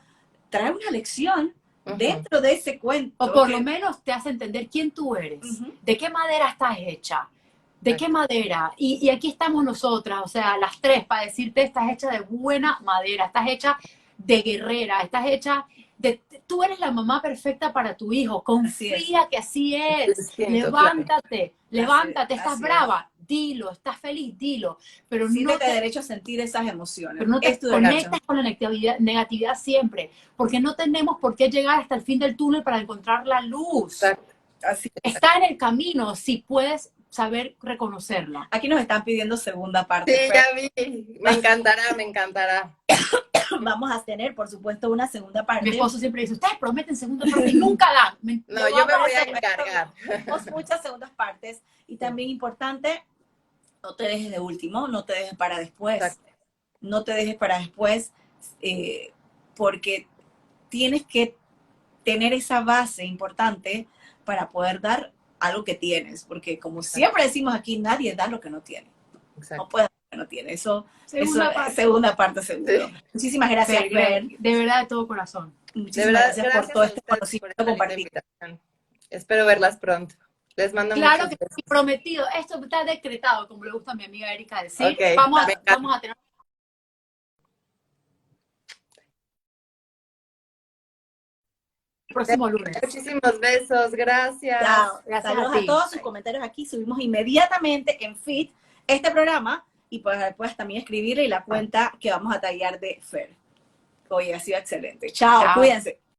trae una lección dentro de ese cuento. O por lo menos te hace entender quién tú eres, de qué madera estás hecha, de qué madera. Y aquí estamos nosotras, o sea, las tres, para decirte, estás hecha de buena madera, estás hecha de guerrera, estás hecha de... Tú eres la mamá perfecta para tu hijo, confía que así es, levántate, estás brava. Dilo, estás feliz, dilo. Pero no te derecho a sentir esas emociones. Pero no te conectas con la negatividad siempre, porque no tenemos por qué llegar hasta el fin del túnel para encontrar la luz. Está en el camino, si puedes saber reconocerla. Aquí nos están pidiendo segunda parte. Sí, ya vi. Me encantará, me encantará. Vamos a tener, por supuesto, una segunda parte. Mi esposo siempre dice, ustedes prometen segunda parte y nunca dan. No, yo me voy a encargar. Tenemos muchas segundas partes. Y también importante, no te dejes de último, no te dejes para después. Exacto. No te dejes para después, porque tienes que tener esa base importante para poder dar algo que tienes. Porque como siempre decimos aquí, nadie da lo que no tiene. Exacto. No puede dar lo que no tiene. Segunda parte seguro. Sí. Muchísimas gracias, Fer. De verdad, de todo corazón. Muchísimas gracias por todo este conocimiento compartido. Espero verlas pronto. Les mando claro que sí, prometido. Esto está decretado, como le gusta a mi amiga Erika decir. Okay, vamos a tener... El próximo lunes. Muchísimos besos, gracias. Chao. Gracias a todos sus comentarios aquí. Subimos inmediatamente en Feed este programa, y pues después también escribirle la cuenta que vamos a tallar de Fer. Oye, ha sido excelente. Chao. Cuídense.